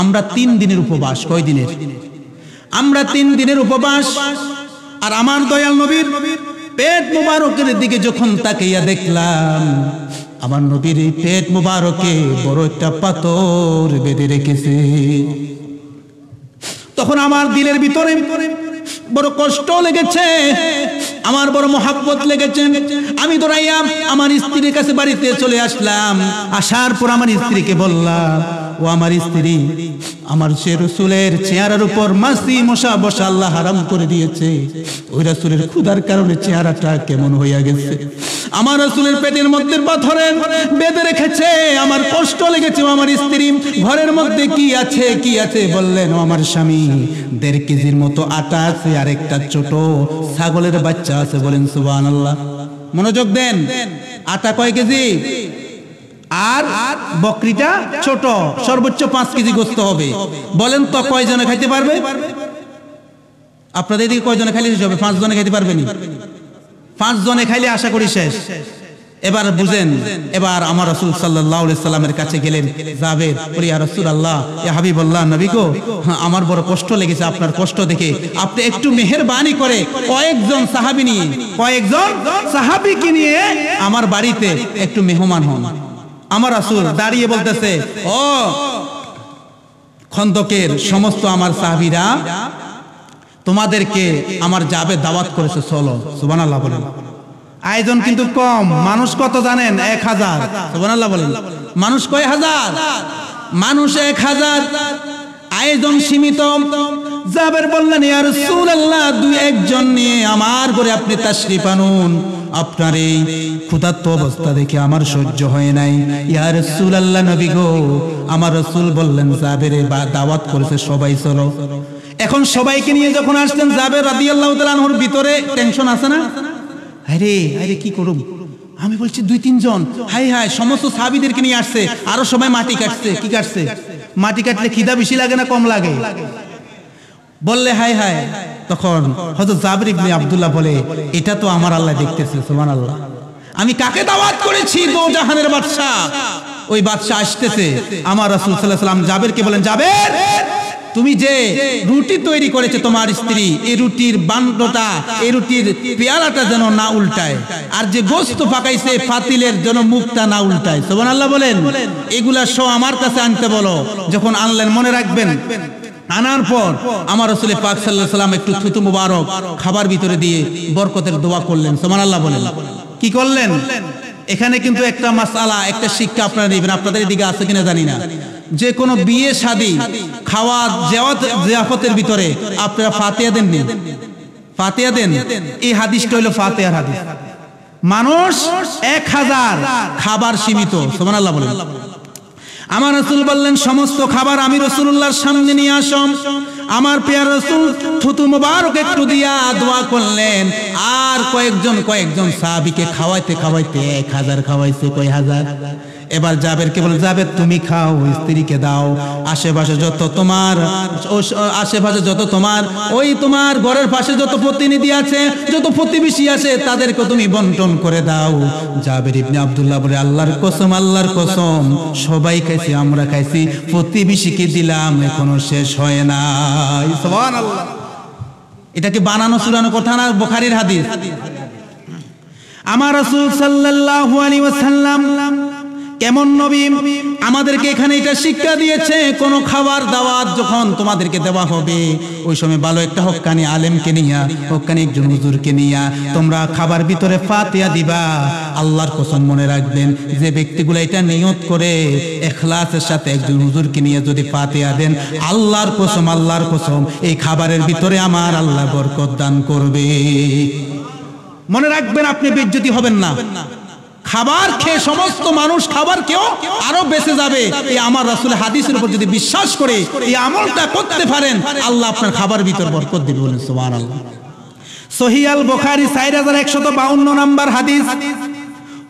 আমরা 3 দিনের উপবাস। কয় দিনের? আমরা 3 দিনের উপবাস। আর আমার দয়াল নবীর পেট মুবারকের দিকে যখন তাকাইয়া দেখলাম, আমার নবীর এই পেট মুবারকে বড় একটা পাথর বেঁধে রেখেছে। তখন আমার দিলের ভিতরে বড় কষ্ট লেগেছে, আমার বড় মহাব্বত লেগেছে। আমি দৌড়াইয়া আমার স্ত্রীর কাছে বাড়িতে চলে আসলাম। আসার পর আমার স্ত্রীকে বললাম, ও আমার স্ত্রী, আমার সে রাসূলের চেহারার উপর মাছি মশা বসা আল্লাহ হারাম করে দিয়েছে। ওই রাসূলের ক্ষুধার কারণে চেহারাটা কেমন হইয়া গেছে। আমার রাসূলের পেটের মধ্যে পাথরে বেঁধে রেখেছে। আমার কষ্ট লেগেছে। আমার স্ত্রী, ঘরের মধ্যে কি আছে কি আছে? বললেন, ও আমার স্বামী, 1.5 কেজির মতো আটা আছে, আর একটা ছোট ছাগলের বাচ্চা আছে। বলেন সুবহানাল্লাহ। মনোযোগ দেন। আটা কয় কেজি? আর বকরিটা ছোট, সর্বোচ্চ 5 কেজি গোশত হবে। বলেন তো কয়জনে খাইতে পারবে? আপনাদের এদিকে কয়জনে খাইলে শেষ হবে? 5 জনে খাইতে পারবেনি? 5 জনে খাইলে আশা করি শেষ। এবার বুঝেন। এবার আমার রাসূল সাল্লাল্লাহু আলাইহি সাল্লামের কাছে গেলেন। জাবের বলি, ইয়া রাসূলুল্লাহ, ইয়া হাবিবাল্লাহ, নবী গো, আমার বড় কষ্ট লেগেছে। আপনার কষ্ট দেখে আপনি একটু মেহেরবানি করে কয়েকজন সাহাবীকে নিয়ে আমার বাড়িতে একটু মেহমান হন। আমার রাসূল দাঁড়িয়ে বলতেছে, ও খন্দকের সমস্ত আমার সাহাবীরা, তোমাদেরকে আমার যাবে দাওয়াত করেছে, চলো। সুবহানাল্লাহ বলেন। আয়োজন কিন্তু কম। মানুষ কত জানেন? 1000। সুবহানাল্লাহ বলেন। মানুষ কয় হাজার? মানুষ 1000। আয়োজন সীমিত। জাবের বললেন ইয়া রাসূলুল্লাহ, দুই একজন নিয়ে আমার ঘরে আপনি তাশরীফ আনুন, আপনার এই ক্ষুধার্ত অবস্থা দেখে আমার সহ্য হয় নাই। ইয়া রাসূলুল্লাহ, নবী গো, আমার রাসূল বললেন জাবেরে দাওয়াত করেছে, সবাই চলো। এখন সবাইকে নিয়ে যখন আসলেন, জাবের রাদিয়াল্লাহু তাআলা আনহুর ভিতরে টেনশন আছে না? আরে আরে কি করব, আমি বলছি দুই তিনজন, হাই হাই সমস্ত সাহাবীদেরকে নিয়ে আসছে, আরো সবাই মাটি কাটছে। কি কাটছে? মাটি কাটলে খিদা বেশি লাগে না কম লাগে? বললে হাই হাই। তখন হযরত জাবির ইবনে আব্দুল্লাহ বলে, এটা তো আমার আল্লাহ দেখতেছে, সুবহানাল্লাহ। আমি কাকে দাওয়াত করেছি? দো জাহানের বাদশা। ওই বাদশা আসতেছে। আমার রাসূল সাল্লাল্লাহু আলাইহি ওয়াসাল্লাম জাবেরকে বলেন, জাবের, তুমি যে রুটি তৈরি করেছে তোমার স্ত্রী, এই রুটির বান্ডটা, এই রুটির পেয়ালাটা যেন না উল্টায়, আর যে গোশত পাকাইছে পাতিলের যেন মুখটা না উল্টায়। সুবহানাল্লাহ বলেন। এগুলা সব আমার কাছে আনতে বলো। যখন আনলেন, মনে রাখবেন, আনার পর আমার রাসূল পাক সাল্লাল্লাহু আলাইহি ওয়াসাল্লাম একটু থুতু মুবারক খাবার ভিতরে দিয়ে বরকতের দোয়া করলেন। সুবহানাল্লাহ বলেন। কি করলেন? এখানে কিন্তু একটা মাসআলা, একটা শিক্ষা আপনারা নেবেন। আপনাদের এদিকে আছে কিনা জানি না। যে কোনো বিয়ে শাদী খাওয়া জিয়াফতের ভিতরে আপনারা ফাতিহা দেন, ফাতিহা দেন। এই হাদিসটা হলো ফাতিহার হাদিস। মানুষ 1000, খাবার সীমিত। সুবহানাল্লাহ বলেন। আমার রাসূল বললেন, সমস্ত খাবার আমি রাসূলুল্লাহর সামনে নিয়ে আসো। আমার প্রিয় রাসূল থুতু মুবারক একটু দিয়া দোয়া করলেন, আর কয়েকজন সাহাবীকে খাওয়াইতে 1000 খাওয়াইছে, কয় হাজার। এবার জাবেরকে বলে, জাবের তুমি খাও, স্ত্রীকে দাও, আশেপাশে যত তোমার ওই তোমার ঘরের পাশে যত প্রতিনিধি আছে, যত প্রতিবেশী আছে, তাদেরকে তুমি বন্টন করে দাও। জাবের ইবনে আব্দুল্লাহ বলে, আল্লাহর কসম, সবাই খাইছি, আমরা খাইছি, প্রতিবেশীকে দিলাম, এখনো শেষ হয় নাই। সুবহানাল্লাহ। এটা কি বানানো চুরানো কথা না? বুখারীর হাদিস। আমার রাসূল সাল্লাল্লাহু আলাইহি ওয়াসাল্লাম কেমন নবী, আমাদেরকে এখানে এটা শিক্ষা দিয়েছে, কোন খাবার দাওয়াত যখন তোমাদেরকে দেওয়া হবে, ওই সময় ভালো একটা হক্কানি আলেমকে নিয়া, হক্কানি একজন হুজুরকে নিয়া তোমরা খাবার ভিতরে ফাতিহা দিবা। আল্লাহর কসম, মনে রাখবেন, যে ব্যক্তিগুলো এটা নিয়ত করে ইখলাসের সাথে একজন হুজুরকে নিয়ে যদি ফাতিহা দেন, আল্লাহর কসম, এই খাবারের ভিতরে আমার আল্লাহ বরকত দান করবে। মনে রাখবেন, আপনি বেইজ্জতি হবেন না। খাবার খেয়ে সমস্ত মানুষ খাবার খেয়েও আরো বেঁচে যাবে। এই আমার রাসূলের হাদিসের উপর যদি বিশ্বাস করে এই আমলটা করতে পারেন, আল্লাহ আপনার খাবার ভিতর বরকত দিবে। বলেন সুবহানাল্লাহ। সহিহ আল বুখারী 4152 নম্বর হাদিস।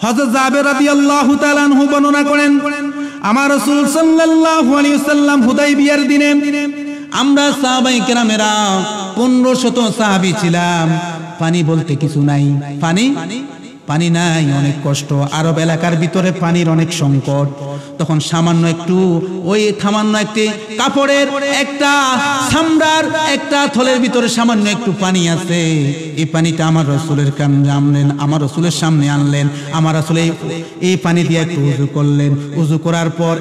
হযরত জাবের রাদিয়াল্লাহু তাআলা আনহু বর্ণনা করেন, আমার রাসূল সাল্লাল্লাহু আলাইহি ওয়াসাল্লাম হুদায়বিয়ার দিনে আমরা সাহাবায়ে কেরামেরা 1500 সাহাবী ছিলাম। পানি বলতে কিছু নাই, পানি নাই, অনেক কষ্ট। আরব এলাকার ভিতরে পানির অনেক সংকট। তখন সামান্য একটি কাপড়ের একটা চামড়ার একটা থলের ভিতরে সামান্য একটু পানি আছে। এই পানিটা আমার রাসূলের আনলেন, আমার রাসূলের সামনে আনলেন। আমার রাসূল এই পানি দিয়ে একটু ওযু করলেন। ওযু করার পর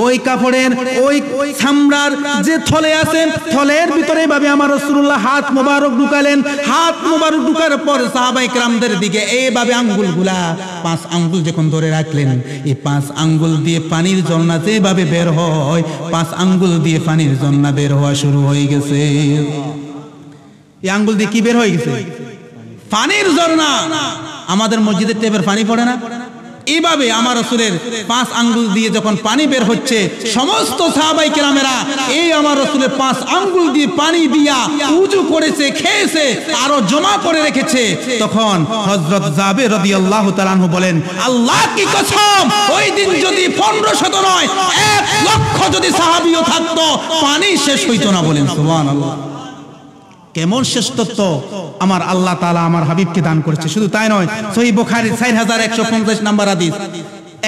ওই কাপড়ের ওই চামড়ার যে থলে আছে, থলের ভিতরে এইভাবে আমার রাসূলুল্লাহ হাত মোবারক ঢুকালেন। হাত মোবারক ঢুকার পর সাহাবায়ে কেরামদের দিকে এইভাবে আঙ্গুলগুলা 5 আঙ্গুল যখন ধরে রাখলেন, এই 5 আঙ্গুল দিয়ে পানির ঝর্ণা যেভাবে বের হয়, 5 আঙ্গুল দিয়ে পানির ঝর্ণা বের হওয়া শুরু হয়ে গেছে। এই আঙ্গুল দিয়ে কি বের হয়ে গেছে? পানির ঝর্ণা। আমাদের মসজিদের টেপের পানি পড়ে না? এইভাবে আমার রাসূলের 5 আঙ্গুল দিয়ে যখন পানি বের হচ্ছে, সমস্ত সাহাবায়ে কেরামেরা এই আমার রাসূলের 5 আঙ্গুল দিয়ে পানি দিয়া উযু করেছে, খেয়েছে, আরো জমা করে রেখেছে। তখন হযরত জাবের রাদিয়াল্লাহু তাআলা আনহু বলেন, আল্লাহ কি কসম, ওই দিন যদি 1500 নয় 1 লক্ষ যদি সাহাবীও থাকতো, পানি শেষ হইতো না। বলেন সুবহানাল্লাহ। কেমন শ্রেষ্ঠত্ব আমার আল্লাহ তাআলা আমার হাবিবকে দান করেছে। শুধু তাই নয়, সহিহ বুখারী 4150 নম্বর হাদিস।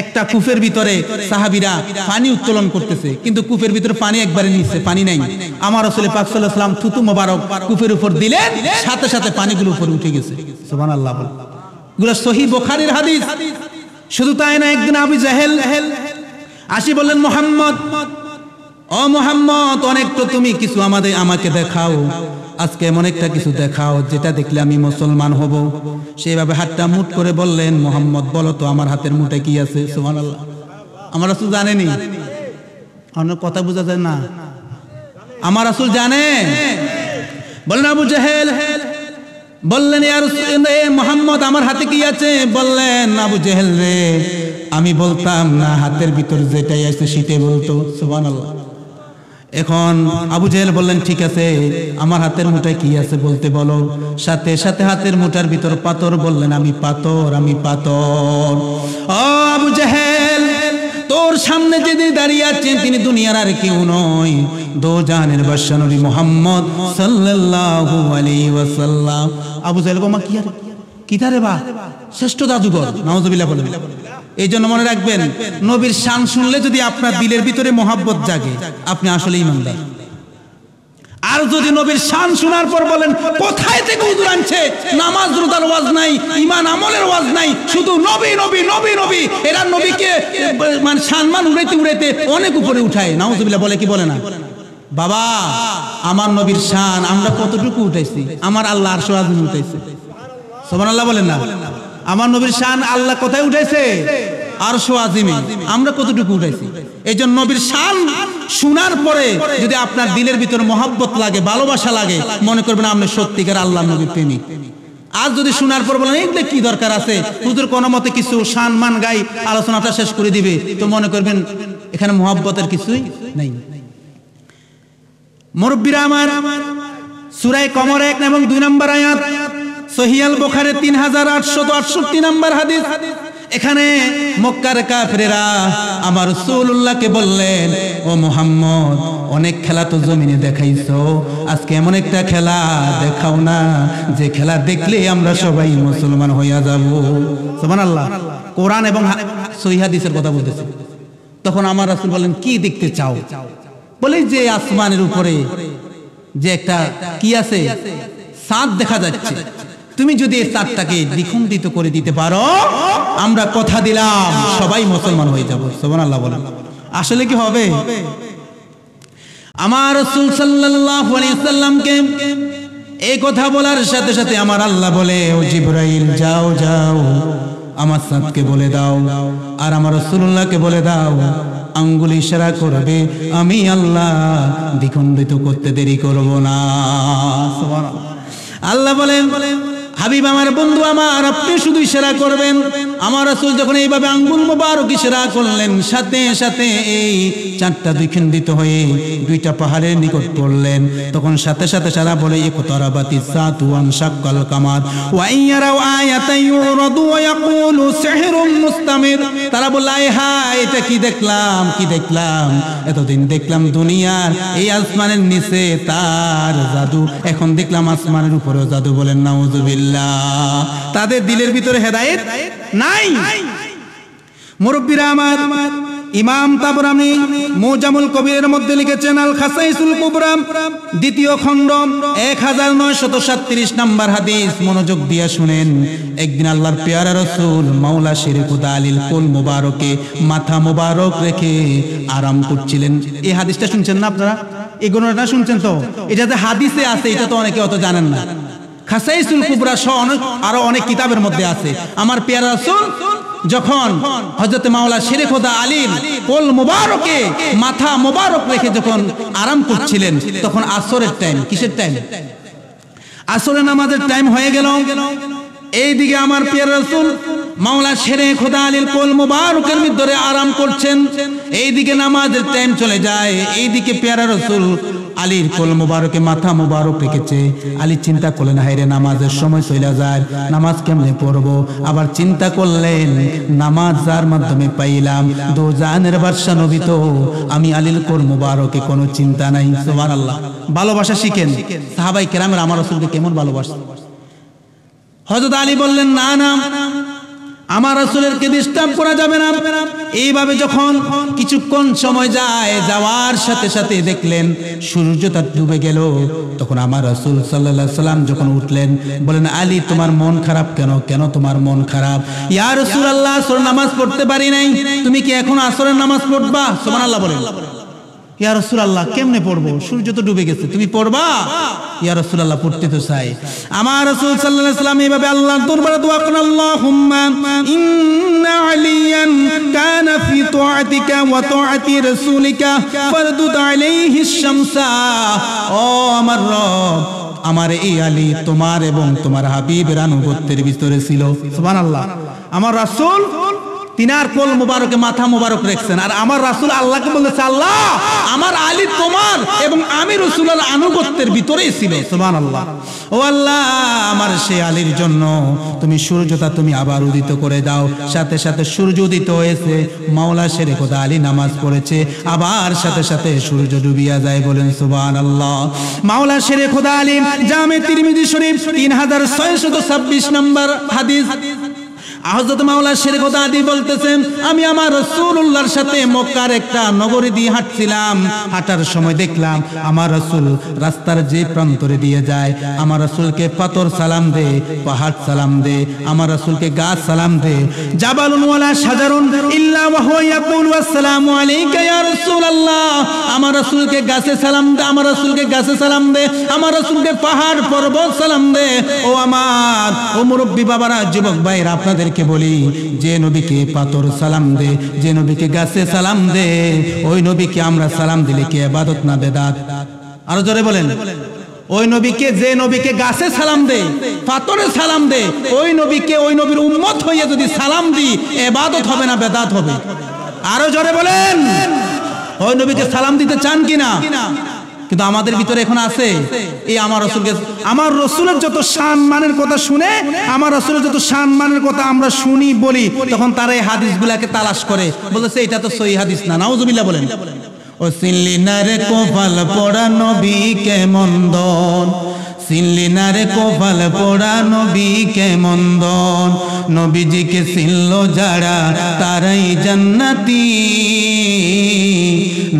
একটা কূপের ভিতরে সাহাবীরা পানি উত্তোলন করতেছে, কিন্তু কূপের ভিতরে পানি একবারে নিচে, পানি নাই। আমার রাসূল পাক সাল্লাল্লাহু আলাইহি ওয়াসাল্লাম থুতু মোবারক কূপের উপর দিলেন, সাথে সাথে পানিগুলো উপরে উঠে গেছে। সুবহানাল্লাহ। এগুলো সহিহ বুখারীর হাদিস। শুধু তাই না, একদিন আবু জাহেল আসি বললেন, ও মুহাম্মদ, অনেক তো তুমি কিছু আমাকে দেখাও, আজকে এমন একটা কিছু দেখাও যেটা দেখলে আমি মুসলমান হব। সেইভাবে হাতটা মুঠ করে বললেন, মুহাম্মদ বলো তো আমার হাতের মুঠে কি আছে? সুবহানাল্লাহ। আমার রাসূল জানেনি, অন্য কথা বোঝা যায় না। আমার রাসূল জানে? বললেন আবু জেহেল, বললেন ইয়া রাসূল এ মুহাম্মদ আমার হাতে কি আছে? বললেন আবু জেহেল রে আমি বলতাম না, হাতের ভিতর যেটাই আছে সেটাই বলতো। সুবহানাল্লাহ। এখন আবু জেহেল বললেন ঠিক আছে আমার হাতের মুঠায় কি আছে বলতে বলো। সাথে সাথে হাতের মুঠার ভিতর পাথর। বললেন আমি পাথর, আমি পাথর। ও আবু জেহেল, তোর সামনে যিনি দাঁড়িয়ে আছেন তিনি দুনিয়ার আর কেউ নয়, দো জাহানের বাদশা নবী মুহাম্মদ সাল্লাল্লাহু আলাইহি ওয়াসাল্লাম। আবু জেহেল গোমা কি আর কি তারে বা শ্রেষ্ঠ জাদুঘর, নাউজুবিল্লাহ বলেন। এই জন্য মনে রাখবেন নবীর শান শুনলে যদি আপনার দিলের ভিতরে মহব্বত জাগে আপনি আসলে ঈমানদার। আর যদি নবীর শান শোনার পর বলেন কোথায় থেকে হুজুর আনছে, নামাজ রোজার ওয়াজ নাই, ঈমান আমলের ওয়াজ নাই, শুধু নবী নবী নবী নবী, এরা নবীকে মানে সম্মান উড়াইতে উড়াইতে অনেক উপরে উঠায়। নাউজুবিল্লাহ বলে কি বলে না? বাবা আমার নবীর শান আমরা কতটুকু উঠাইছি? আমার আল্লাহ আরশ আযম উঠাইছে। সুবহানাল্লাহ বলেন না? আমার নবীর শান আল্লাহ কোথায় উঠাইছে? আরশ আযিমে। আমরা কতটুকু উঠাইছি? এই জন্য নবীর শান শোনার পরে যদি আপনার দিলের ভিতর মহব্বত লাগে, ভালোবাসা লাগে, মনে করবেন আপনি সত্যিকার আল্লাহ নবীর প্রেমিক। আজ যদি শোনার পর বলেন এইটা কি দরকার আছে, হুজুর কোনো মতে কিছু সম্মান গাই আলোচনাটা শেষ করে দিবে, তো মনে করবেন এখানে মহব্বতের কিছুই নাই। মুরব্বিরা আমার, সূরা কমর 1 এবং 2 নম্বর আয়াত, সহিহ আল বুখারী 3868 নম্বর হাদিস। এখানে মক্কার কাফেরেরা আমার রাসূলুল্লাহকে বললেন ও মুহাম্মদ অনেক খেলা তো জমিনে দেখাইছো, আজকে এমন একটা খেলা দেখাও না যে খেলা দেখলে আমরা সবাই মুসলমান হইয়া যাব। সুবহানাল্লাহ। কোরআন এবং সহিহ হাদিসের কথা বলতেছে। তখন আমার রাসূল বললেন কি দেখতে চাও? বলে যে আসমানের উপরে যে একটা কি আছে, চাঁদ দেখা যাচ্ছে, তুমি যদি এই চাঁদটাকে দ্বিখণ্ডিত করে দিতে পারো আমরা কথা দিলাম সবাই মুসলমান হয়ে যাব। সুবহানাল্লাহ বলেন। আসলে কি হবে? আমার রাসূল সাল্লাল্লাহু আলাইহি ওয়াসাল্লামকে এই কথা বলার সাথে সাথে আমার আল্লাহ বলে ও জিবরাইল যাও যাও আমার চাঁদকে বলে দাও আর আমার রাসূলুল্লাহকে বলে দাও আঙ্গুল ইশারা করবে, আমি আল্লাহ দ্বিখণ্ডিত করতে দেরি করব না। সুবহানাল্লাহ। আল্লাহ বলেন হাবিব আমার, বন্ধু আমার, আপনি শুধু ইশারা করবেন। আমার রাসূল যখন এইভাবে আঙ্গুল মোবারক ইশারা করলেন, সাথে সাথে এই চাঁদটা দ্বিখণ্ডিত হয়ে দুইটা পাহাড়ের নিকট পড়লেন। তখন সাথে সাথে সারা বলে ইকতারাবাতিস সাআতু ওয়ান শাক্কাল কামার ওয়া ইয়ারাউ আয়াতান ইউরাদু ওয়া ইয়াকুলু সিহরুম মুস্তামির। তারা বলে আয় হায় এটা কি দেখলাম, কি দেখলাম, এতদিন দেখলাম দুনিয়ার এই আসমানের নিচে তার জাদু, এখন দেখলাম আসমানের উপরেও জাদু। বলেন নাউযুবিল্লাহ। তাদের দিলের ভিতরে হেদায়েত নাই। মুরব্বিরা আমার, ইমাম তাবরানী মুজামুল কবিরের মধ্যে লিখেছেন আল খাসাইসুল কুবরা দ্বিতীয় খণ্ড 1937 নম্বর হাদিস। মনোযোগ দিয়ে শুনেন। একদিন আল্লাহর পেয়ারা রাসূল মাওলা শরীফুদ্দাহ আলীর কোল মোবারকে মাথা মোবারক রেখে আরাম করছিলেন। এই হাদিসটা শুনছেন না আপনারা? এই গণনাটা শুনছেন তো? এটা যে হাদিসে আছে এটা তো অনেকে অত জানেন না। খাসাইসুল কুবরা সহ আরো অনেক কিতাবের মধ্যে আছে। আমার পেয়ারা রাসূল যখন হযরত মাওলা শরীফুদ্দাহ আলীর কোল মোবারকে মাথা মোবারক রেখে যখন আরাম করছিলেন, তখন আসরের টাইম। কিসের টাইম? আসরের নামাজের টাইম হয়ে গেল। এইদিকে আমার পেয়ারা রাসূল মাওলা শরীফুদ্দাহ আলীর কোল মোবারকের ভিতরে আরাম করছেন, এইদিকে নামাজের টাইম চলে যায়। এইদিকে পেয়ারা রাসূল আলীর কোল মোবারকে মাথা মোবারক রেখেছে। আলী চিন্তা করলেন হায়রে নামাজের সময় চলে যায়, নামাজ কেমনে পড়বো? আবার চিন্তা করলেন নামাজ যার মাধ্যমে পাইলাম, দো জাহানের বাদশা নবী তো, আমি আলীর কোল মোবারকে কোনো চিন্তা নাই। সুবহানাল্লাহ। ভালোবাসা শিখেন। সাহাবায়ে কেরামের আমার রাসূলকে কেমন ভালোবাসতেন। হযরত আলী বললেন না না, আমার রাসূলেরকে ডিস্টার্ব করা যাবে না। এইভাবে যখন কিছুক্ষণ সময় যায়, যাওয়ার সাথে সাথে দেখলেন সূর্যটা ডুবে গেল। তখন আমার রাসূল সাল্লাল্লাহু আলাইহি সাল্লাম যখন উঠলেন, বলেন আলী তোমার মন খারাপ কেন? কেন তোমার মন খারাপ? ইয়া রাসূলুল্লাহ আসর নামাজ পড়তে পারি নাই, তুমি কি এখন আসরের নামাজ পড়বা? সুবহানাল্লাহ বলেন। ইয়া রাসূলুল্লাহ কেমনে পড়বো, সূর্য তো ডুবে গেছে, তুমি পড়বা? ইয়া রাসূলুল্লাহ পড়তে তো চাই। আমার রাসূল সাল্লাল্লাহু আলাইহি ওয়াসাল্লাম এইভাবে আল্লাহর দরবারে দোয়া করেন, আল্লাহুম্মা ইন্না আলিয়ান কানা ফি তুআতিকা ওয়া তুআতি রাসূলিকা ফারদুদ আলাইহিস শামসা। ও আমার রব, আমার এই আলী তোমার এবং তোমার হাবিবের আনুগত্যের ভিতরে ছিল। সুবহানাল্লাহ। আমার রাসূল তিনার কোল মুবারকে মাথা মুবারক রাখছেন, আর আমার রাসূল আল্লাহকে বলেছে, আল্লাহ আমার আলী তোমার এবং আমি রাসূলের আনুগত্যের ভিতরেই ছিল। সুবহানাল্লাহ। ও আল্লাহ, আমার সেই আলীর জন্য তুমি সূর্যটা তুমি আবার উদিত করে দাও। সাথে সাথে সূর্য উদিত হয়েছে, মাওলা শেরে খোদা আলী নামাজ পড়েছে, আবার সাথে সাথে সূর্য ডুবিয়া যায়। বলেন সুবহানাল্লাহ। মাওলা শেরে খোদা আলী জামে তিরমিজি শরীফ 3626 নম্বর হাদিস। হযরত মাওলা শেরে খোদা আলী বলতেছেন, আমি আমার রাসূলুল্লাহর সাথে মক্কার একটা নগরী দিয়ে হাঁটছিলাম। হাঁটার সময় দেখলাম আমার রাসূল রাস্তার যে প্রান্তরে দিয়ে যায়, আমার রাসূলকে পাথর সালাম দে, পাহাড় সালাম দে, আমার রাসূলকে গাছ সালাম দে। জাবালুন ওয়ালা শাজারুন ইল্লা ওয়া হুয়া ইয়াকুলু আসসালামু আলাইকা ইয়া রাসূলুল্লাহ। আমার রাসূলকে গাছে সালাম দে, আমার রাসূলকে গাছে সালাম দে, আমার রাসূলকে পাহাড় পর্বত সালাম দে। ও আমার ও মুরব্বি বাবারা, যুবক ভাইরা, আপনাদের বলি, যে নবীকে পাথর সালাম দে, যে নবীকে গাছে সালাম দে, ওই নবীকে আমরা সালাম দিলে কি ইবাদত না বেদাত? আরো জোরে বলেন। ওই নবীকে, যে নবীকে গাছে সালাম দে, পাথরে সালাম দে, ওই নবীকে, ওই নবীর উম্মত হইয়া যদি সালাম দি, ইবাদত হবে না বেদাত হবে? আরো জোরে বলেন। ওই নবীকে সালাম দিতে চান কিনা? কিন্তু আমাদের ভিতরে এখন আছে এই আমার রাসূলকে, আমার রাসূলের যত সম্মানের কথা শুনে, আমার রাসূলের যত সম্মানের কথা আমরা শুনি বলি, তখন তারা এই হাদিসগুলোকে তালাশ করে, বলতেছে এটা তো সহিহ হাদিস না। নাউজুবিল্লাহ বলেন। ও সিল্লিনারে কোফাল পোড়া নবী কে মন্দন, সিল্লিনারে কোফাল পোড়া নবী কে মন্দন, নবীজিকে সিল্ল যারা তারাই জান্নাতি,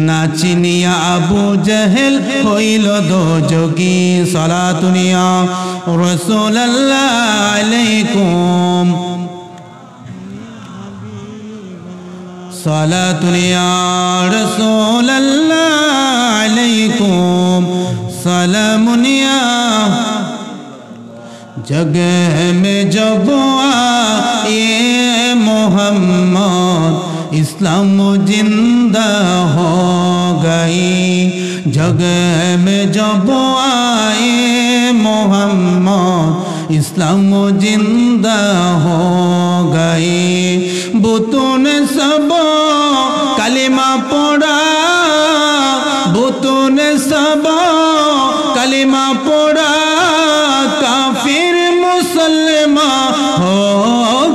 না চিনিয়া আবু জেহেল হইল দোজখী। সালাতুনিয়া রাসূলুল্লাহ আলাইকুম, সালাতুনিয়া রাসূলুল্লাহ আলাইকুম, সালামুনিয়া जग में जब आए मोहम्मद इस्लाम जिंदा हो गई, जग में जब आए मोहम्मद इस्लाम जिंदा हो गई, बुतों ने सब कलिमा पढ़ा, बुतों ने सब कलिमा पढ़ा, काफिर मुसलमान हो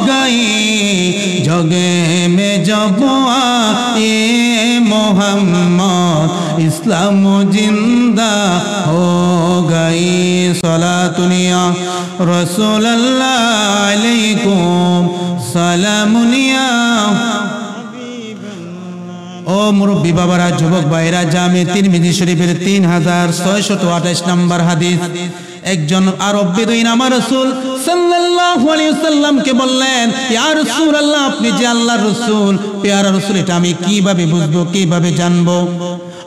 गई, जगे में जब आए मोहम्मद इस्लाम जिंदा हो गई। सलातुनिया रसूलुल्लाह अलैकुम, सलामुनिया। ও মুরব্বী বাবারা, যুবক ভাইরা, জামে তিরমিজি শরীফের 3628 নম্বর হাদিস। একজন আরব বেদুইন আমার রাসূল সাল্লাল্লাহু আলাইহি ওয়াসাল্লামকে বললেন, ইয়া রাসূলুল্লাহ, আপনি যে আল্লাহর রাসূল, পেয়ারা রাসূল, এটা আমি কিভাবে বুঝবো, কিভাবে জানবো?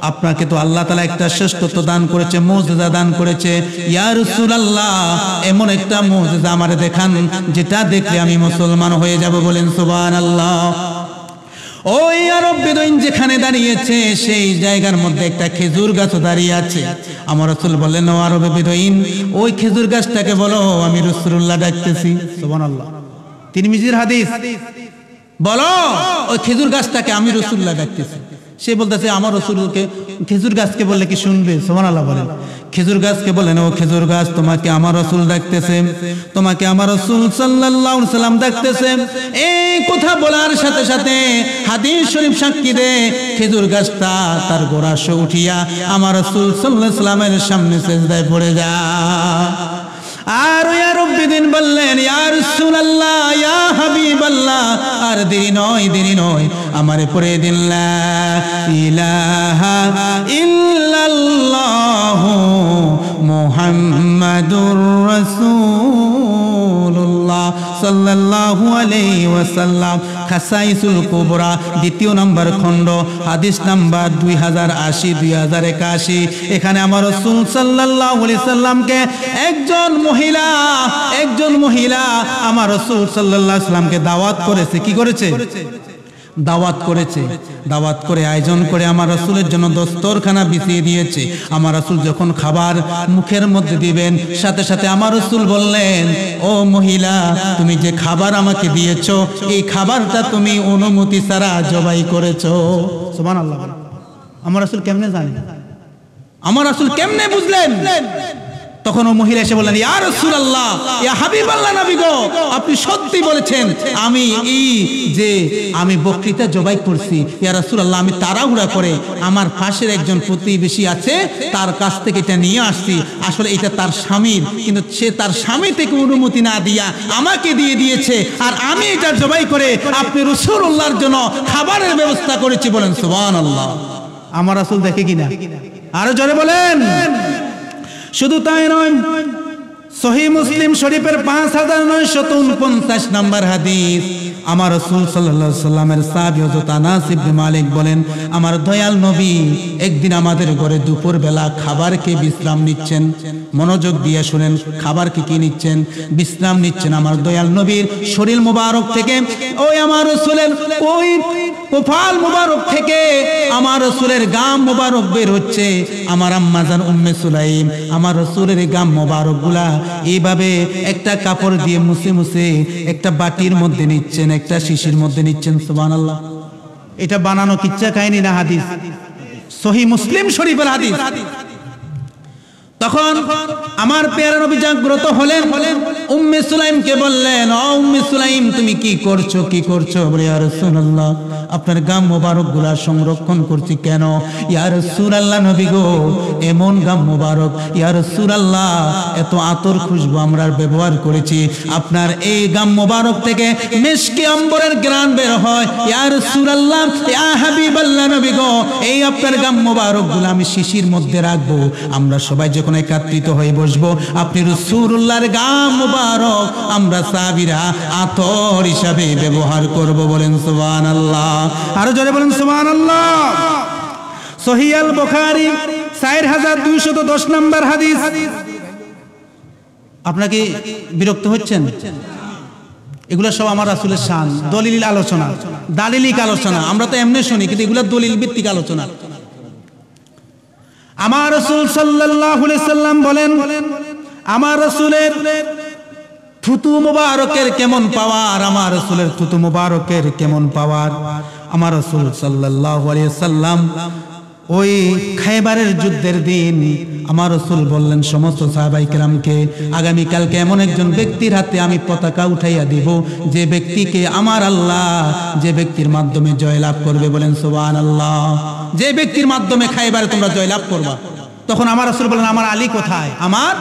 আপনাকে তো আল্লাহ তাআলা একটা শ্রেষ্ঠত্ব দান করেছে, মুজিজা দান করেছে। ইয়া রাসূলুল্লাহ, এমন একটা মুজিজা আমারে দেখান যেটা দেখলে আমি মুসলমান হয়ে যাব। বলেন সুবহানাল্লাহ। ওই আরব বেদুইন যেখানে দাঁড়িয়েছে সেই জায়গার মধ্যে একটা খেজুর গাছ দাঁড়িয়ে আছে। আমার রাসূল বললেন, ও আরব বেদুইন, ওই খেজুর গাছটাকে বলো আমি রাসূলুল্লাহ ডাকতেছি। সুবহানাল্লাহ। তিরমিজির হাদিস। বলো ওই খেজুর গাছটাকে আমি রাসূলুল্লাহ ডাকতেছি। সে বলতেছে, আমার রাসূলকে খেজুর গাছকে বললে কি শুনবে? সুবহানাল্লাহ বলেন। খেজুর গাছকে বলেন, ও খেজুর গাছ, তোমাকে আমার রাসূল ডাকতেছে, তোমাকে আমার রাসূল সাল্লাল্লাহু আলাইহি ওয়াসাল্লাম ডাকতেছে। এই কথা বলার সাথে সাথে হাদিস শরীফ সাক্ষী দেয়, খেজুর গাছটা তার গোড়াশ উঠিয়া আমার রাসূল সাল্লাল্লাহু আলাইহি ওয়াসাল্লামের সামনে সিজদায় পড়ে যায়। আর ইয়া রব্বিদিন বললেন, ইয়া রাসূলুল্লাহ, ইয়া হাবিবাল্লাহ, আর দেরি নয়, দেরি নয়, আমারে পড়ে দিন লা ইলাহা ইল্লাল্লাহু মুহাম্মাদুর রাসূলুল্লাহ সাল্লাল্লাহু আলাইহি ওয়াসাল্লাম। খাসাইসুল কুবরা 2 নম্বর খণ্ড হাদিস নাম্বার 2080 2081। এখানে আমার রাসূল সাল্লাল্লাহু আলাইহি সাল্লামকে একজন মহিলা আমার রাসূল সাল্লাল্লাহু আলাইহি সাল্লামকে দাওয়াত করেছে। কি করেছে? দাওয়াত করে আয়োজন করে আমার রাসূলের জন্য দস্তরখানা বিছিয়ে দিয়েছে। আমার রাসূল যখন খাবার মুখের মধ্যে দিবেন, সাথে সাথে আমার রাসূল বললেন, ও মহিলা, তুমি যে খাবার আমাকে দিয়েছো, এই খাবারটা তুমি অনুমতি ছাড়া জবাই করেছো। সুবহানাল্লাহ। আমার রাসূল কেমনে জানে? আমার রাসূল কেমনে বুঝলেন? তখন ও মহিলা এসে বললেন, ইয়া রাসূলুল্লাহ, ইয়া হাবিবাল্লাহ, নবী গো, আপনি সত্যি বলেছেন, আমি বকরিটা জবাই করছি। ইয়া রাসূলুল্লাহ, আমি তাড়াহুড়া করে আমার পাশের একজন প্রতিবেশী আছে, তার কাছ থেকে এটা নিয়ে আসছি। আসলে এটা তার স্বামীর, কিন্তু সে তার স্বামী থেকে অনুমতি না দিয়া আমাকে দিয়ে দিয়েছে, আর আমি এটা জবাই করে আপনি রাসূলুল্লাহর জন্য খাবারের ব্যবস্থা করেছি। বলেন সুবহানাল্লাহ। আমার রাসূল দেখে কিনা? আরো জোরে বলেন। শুধু তাই নয়, সহিহ মুসলিম শরীফের 5949 নম্বর হাদিস, আমার রাসূল সাল্লাল্লাহু আলাইহি সাল্লামের সাহাবী হযরত আনাস ইবনে মালিক বলেন, আমার দয়াল নবী একদিন আমাদের ঘরে দুপুর বেলা খাবারকে বিশ্রাম নিচ্ছেন। মনোযোগ দিয়ে শুনেন, খাবারকে কি নিচ্ছেন? বিশ্রাম নিচ্ছেন। আমার দয়াল নবীর শরীর মুবারক থেকে আমার রাসূলের কপাল মুবারক থেকে আমার রাসূলের গাম মুবারক বের হচ্ছে। আমার আম্মা জান উম্মে সুলাইম আমার রাসূলের গাম মুবারকগুলা এইভাবে একটা কাপড় দিয়ে মুছে একটা বাটির মধ্যে নিচ্ছেন, একটা শিশির মধ্যে নিচ্ছেন। সুবহানাল্লাহ। এটা বানানো কিচ্ছা কাহিনী না, হাদিস, সহিহ মুসলিম শরীফের হাদিস। তখন আমার প্যারা নবী জাগ্রত হলেন, উম্মে সুলাইমকে বললেন, ও উম্মে সুলাইম, তুমি কি করছো? বলে, ইয়া রাসূলুল্লাহ, আপনার গাম মোবারকগুলা সংরক্ষণ করছি। কেন? ইয়া রাসূলুল্লাহ, নবী গো, এমন গাম মোবারক, ইয়া রাসূলুল্লাহ, এত আতর খুশবু আমরা ব্যবহার করেছি, আপনার এই গাম মোবারক থেকে মিশকে আম্বরের ঘ্রাণ বের হয়। ইয়া রাসূলুল্লাহ, ইয়া হাবিবাল্লাহ, নবী গো, এই আপনার গাম মোবারকগুলো আমি শিশির মধ্যে রাখবো। আমরা সবাই যখন একত্রিত হয়ে বসবো, আপনি রাসূলুল্লাহর গাম মুবারক আমরা সাহাবীরা আতর হিসাবে ব্যবহার করব। বলেন সুবহানাল্লাহ। আরো জোরে বলেন সুবহানাল্লাহ। সহিহ আল বুখারী 4210 নম্বর হাদিস। আপনারা কি বিরক্ত হচ্ছেন? এগুলো সব আমার রাসূলের শান, দলিল আলোচনা, দালিলিক আলোচনা। আমরা তো এমনি শুনি, কিন্তু এগুলো দলিল ভিত্তিক আলোচনা। আমার রাসূল সাল্লাল্লাহু আলাইহি সাল্লাম বলেন, আমার রাসূলের থুতু মুবারকের কেমন পাওয়ার, আমার রাসূলের থুতু মুবারকের কেমন পাওয়ার। আমার রাসূল সাল্লাল্লাহু আলাইহি সাল্লাম ওই খায়বারের যুদ্ধের দিন আমার রাসূল বললেন সমস্ত সাহাবায়ে কেরামকে, আগামী কালকে এমন একজন ব্যক্তির হাতে আমি পতাকা উঠাইয়া দিব, যে ব্যক্তিকে আমার আল্লাহ যে ব্যক্তির মাধ্যমে জয়লাভ করবে। বলেন সুবহানাল্লাহ। যে ব্যক্তির মাধ্যমে খায়বারে তোমরা জয়লাভ করবা। তখন আমার রাসূল বলেন, আমার আলী কোথায়? আমার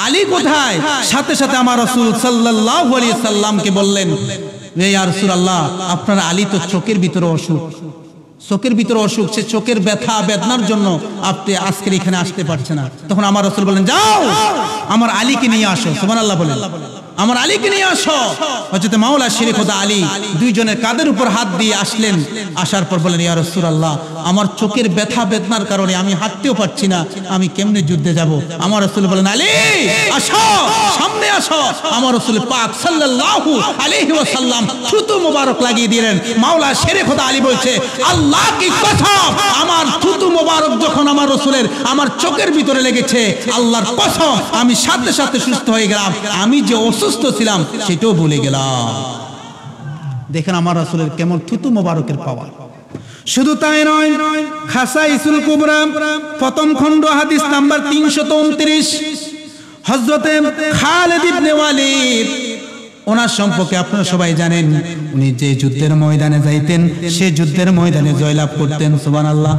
আলী কোথায়? সাথে সাথে আমার রাসূল সাল্লাল্লাহু আলাইহি সাল্লামকে বললেন, ইয়া রাসূলুল্লাহ, আপনার আলী তো চোখের ভিতরে অসুখ, সে চোখের ব্যথা বেদনার জন্য আপনি আজকের এখানে আসতে পারছে না। তখন আমার রাসূল বলেন, যাও আমার আলীকে নিয়ে আসো। সুবহানাল্লাহ বলেন, আমার আলীকে নিয়ে আসো। হযরত মাওলা শেরে খোদা আলী দুইজনের কাঁধের উপর হাত দিয়ে আসলেন। আসার পর বলেন, ইয়া রাসূলুল্লাহ, আমার চোখের ব্যথা বেদনার কারণে আমি হাঁটতেও পারছি না, আমি কেমনে যুদ্ধে যাব? আমার রাসূল বলেন, আলী আসো, সামনে আসো। আমার রাসূল পাক সাল্লাল্লাহু আলাইহি ওয়াসাল্লাম থুতু মুবারক লাগিয়ে দিলেন। মাওলা শেরে খোদা আলী বলছে, আল্লাহ কি কসম, আমার থুতু মুবারক যখন আমার রাসূলের আমার চোখের ভিতরে লেগেছে, আল্লাহর কসম আমি সাথে সাথে সুস্থ হয়ে গেলাম। আমি যে অসুস্থ ছিলাম সেটাও ভুলে গেলাম। দেখেন আমার রাসূলের কেমন থুতু মুবারকের পাওয়ার। শুধু তাই নয়, খাসাইসুল কুবরা প্রথম খণ্ড হাদিস নাম্বার 329, হযরতে খালিদ ইবনে ওয়ালিদ, ওনার সম্পর্কে আপনারা সবাই জানেন। উনি যে যুদ্ধের ময়দানে যাইতেন, সে যুদ্ধের ময়দানে জয়লাভ করতেন। সুবহানাল্লাহ।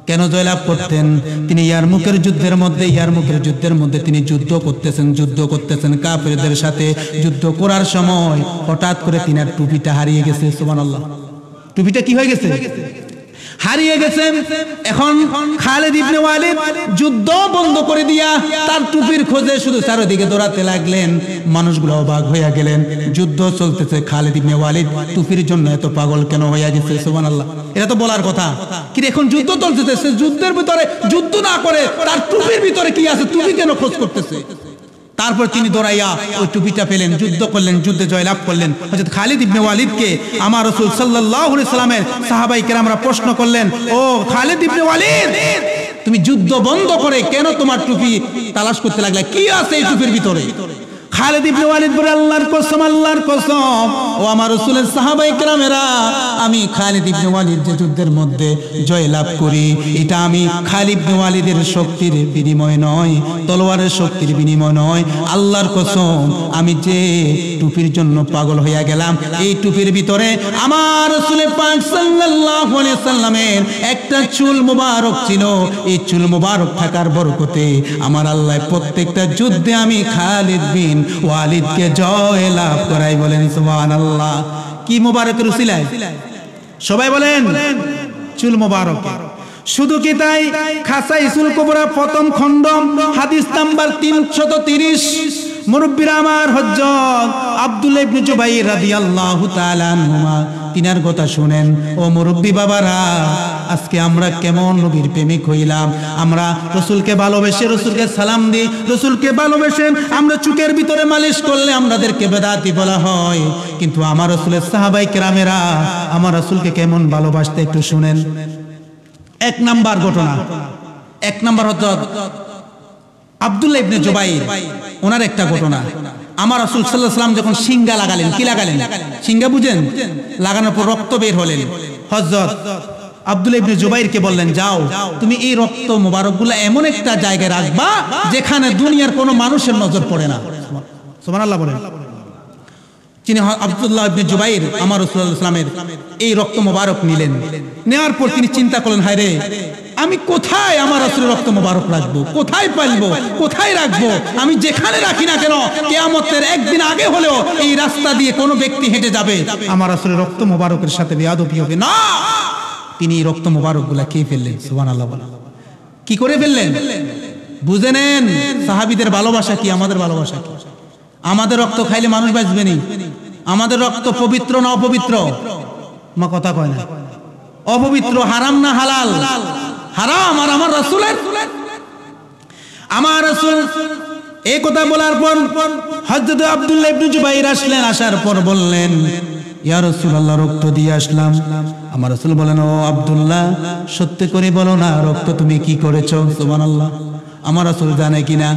কেন জয়লাভ করতেন? তিনি ইয়ারমুকের যুদ্ধের মধ্যে তিনি যুদ্ধ করতেছেন কাফেরদের সাথে। যুদ্ধ করার সময় হঠাৎ করে তিনার টুপিটা হারিয়ে গেছে। সুবহানাল্লাহ। টুপিটা কি হয়ে গেছে? হারিয়ে গেছে। এখন খালিদ ইবনে ওয়ালিদ যুদ্ধ বন্ধ করে দিয়া তার টুপির খোঁজে শুধু চারিদিকে দৌড়াতে লাগলেন। মানুষগুলো অবাক হইয়া গেলেন, যুদ্ধ চলতেছে, খালিদ ইবনে ওয়ালিদ টুপির জন্য এত পাগল কেন হইয়া গেছে? সুবহানাল্লাহ, এটা তো বলার কথা। কিন্তু এখন যুদ্ধ চলতেছে, সে যুদ্ধের ভিতরে যুদ্ধ না করে তার টুপির ভিতরে কি আছে, টুপি কেন খোঁজ করতেছে? তারপর তিনি দৌড়াইয়া ওই টুপিটা পেলেন, যুদ্ধ করলেন, যুদ্ধে জয়লাভ করলেন। হযরত খালিদ ইবনে ওয়ালিদকে আমার রাসূল সাল্লাল্লাহু আলাইহি সাল্লামের সাহাবায়ে কেরামরা প্রশ্ন করলেন, ও খালিদ ইবনে ওয়ালিদ, তুমি যুদ্ধ বন্ধ করে কেন তোমার টুপি তালাশ করতে লাগলে? কি আছে এই টুপির ভিতরে? খালিদ ইবনে ওয়ালিদ বলে, আল্লাহর কসম, আল্লাহর কসম, ও আমার রাসূলের সাহাবায়ে কেরামেরা, আমি খালিদ ইবনে ওয়ালিদ যে যুদ্ধের মধ্যে জয়লাভ করি, এটা আমি খালিদ ইবনে ওয়ালিদের শক্তির বিনিময় নয়, তলোয়ারের শক্তির বিনিময় নয়, আল্লাহর কসম, আমি যে টুপির জন্য পাগল হইয়া গেলাম, এই টুপির ভিতরে আমার রাসূল পাক সাল্লাল্লাহু আলাইহি সাল্লামের একটা চুল মুবারক ছিল। এই চুল মুবারক থাকার বরকতে আমার আল্লাহ প্রত্যেকটা যুদ্ধে আমি খালিদ বিন ওয়ালিদকে জয় লাভ করাই। বলেন সুবহানাল্লাহ। কি মুবারকের উসিলায়? সবাই বলেন চুল মুবারক। শুধু কি তাই? খাসাইসুল কুবরা প্রথম খণ্ড হাদিস নাম্বার 330, মুরব্বিরা আমার হযরত আব্দুল্লাহ ইবনে জুবাইর রাদিয়াল্লাহু তাআলা আনহুমা, তিনার কথা শুনেন। ও মুরব্বি বাবারা, আজকে আমরা কেমন নবীর প্রেমিক হইলাম? আমরা রাসূলকে ভালোবেসে রাসূলকে সালাম দিই, রাসূলকে ভালোবেসে আমরা চুকের ভিতরে মালিশ করলে আমাদেরকে বেদাতি বলা হয়। কিন্তু আমার রাসূলের সাহাবায়ে কেরামেরা আমার রাসূলকে কেমন ভালোবাসতে একটু শুনেন। এক নাম্বার ঘটনা, এক নাম্বার হযরত আব্দুল্লাহ ইবনে জুবাইর, ওনার একটা ঘটনা। আমার রাসূল সাল্লাল্লাহু আলাইহি ওয়াসাল্লাম যখন সিংহা লাগালেন, কি লাগালেন? সিংহা বুঝেন? লাগানোর পর রক্ত বের হলেন। হযরত আব্দুল্লাহ ইবনে জুবাইরকে বললেন, যাও তুমি এই রক্ত মোবারকগুলো এমন একটা জায়গায় রাখবা যেখানে দুনিয়ার কোনো মানুষের নজর পড়ে না। সুবহানাল্লাহ বলেন। তিনি আব্দুল্লাহ ইবনে জুবাইর আমার রাসূল সাল্লাল্লাহু আলাইহি ওয়াসাল্লামের এই রক্ত মোবারক নিলেন। নেওয়ার পর তিনি চিন্তা করলেন, হায় রে, আমি কোথায় আমার রাসূলের রক্ত মোবারক রাখবো? কোথায় পালবো? কোথায় রাখবো? আমি যেখানে রাখি না কেন, কিয়ামতের একদিন আগে হলেও এই রাস্তা দিয়ে কোনো ব্যক্তি হেঁটে যাবে, আমার রাসূলের রক্ত মোবারকের সাথে বেয়াদবি হবে না। তিনি এই রক্ত মোবারকগুলা খেয়ে ফেললেন। সুবহানাল্লাহ। কি করে ফেললেন? বুঝে নেন সাহাবীদের ভালোবাসা কি, আমাদের ভালোবাসা কি। আমাদের রক্ত খাইলে মানুষ বাঁচবে না। আমাদের রক্ত পবিত্র না অপবিত্র? মা কথা কয় না। অপবিত্র, হারাম না হালাল? হারাম। আর আমার রাসূলের, আমার রাসূল এই কথা বলার পর হযরত আব্দুল্লাহ ইবনে জুবাইর আসলেন। আসার পর বললেন, ইয়া রাসূলুল্লাহ, রক্ত দিয়ে আসলাম। আমার রাসূল বলেন, ও আব্দুল্লাহ, সত্যি করে বলো না, রক্ত তুমি কি করেছো? সুবহানাল্লাহ। আমার রাসূল জানে কিনা?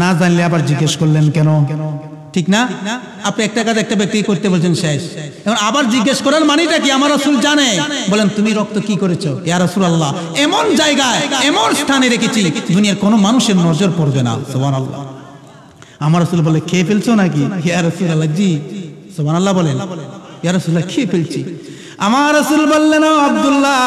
না জানলে আবার জিজ্ঞেস করলেন কেন? ঠিক না? আপনি একটা কাজ একটা ব্যক্তি করতে বলছেন, শেষ। এখন আবার জিজ্ঞেস করার মানেটা কি? আমার রাসূল জানে। বলেন, তুমি রক্ত কি করেছো? ইয়া রাসূলুল্লাহ, এমন জায়গায় এমন স্থানে রেখেছি দুনিয়ার কোনো মানুষের নজর পড়বে না। সুবহানাল্লাহ। আমার রাসূল বলে, খেয়ে ফেলছো নাকি? ইয়া রাসূলুল্লাহ, জি। সুবহানাল্লাহ বলেন। ইয়া রাসূলুল্লাহ, খেয়ে ফেলছি। আমার রাসূল বললেন, ও আব্দুল্লাহ,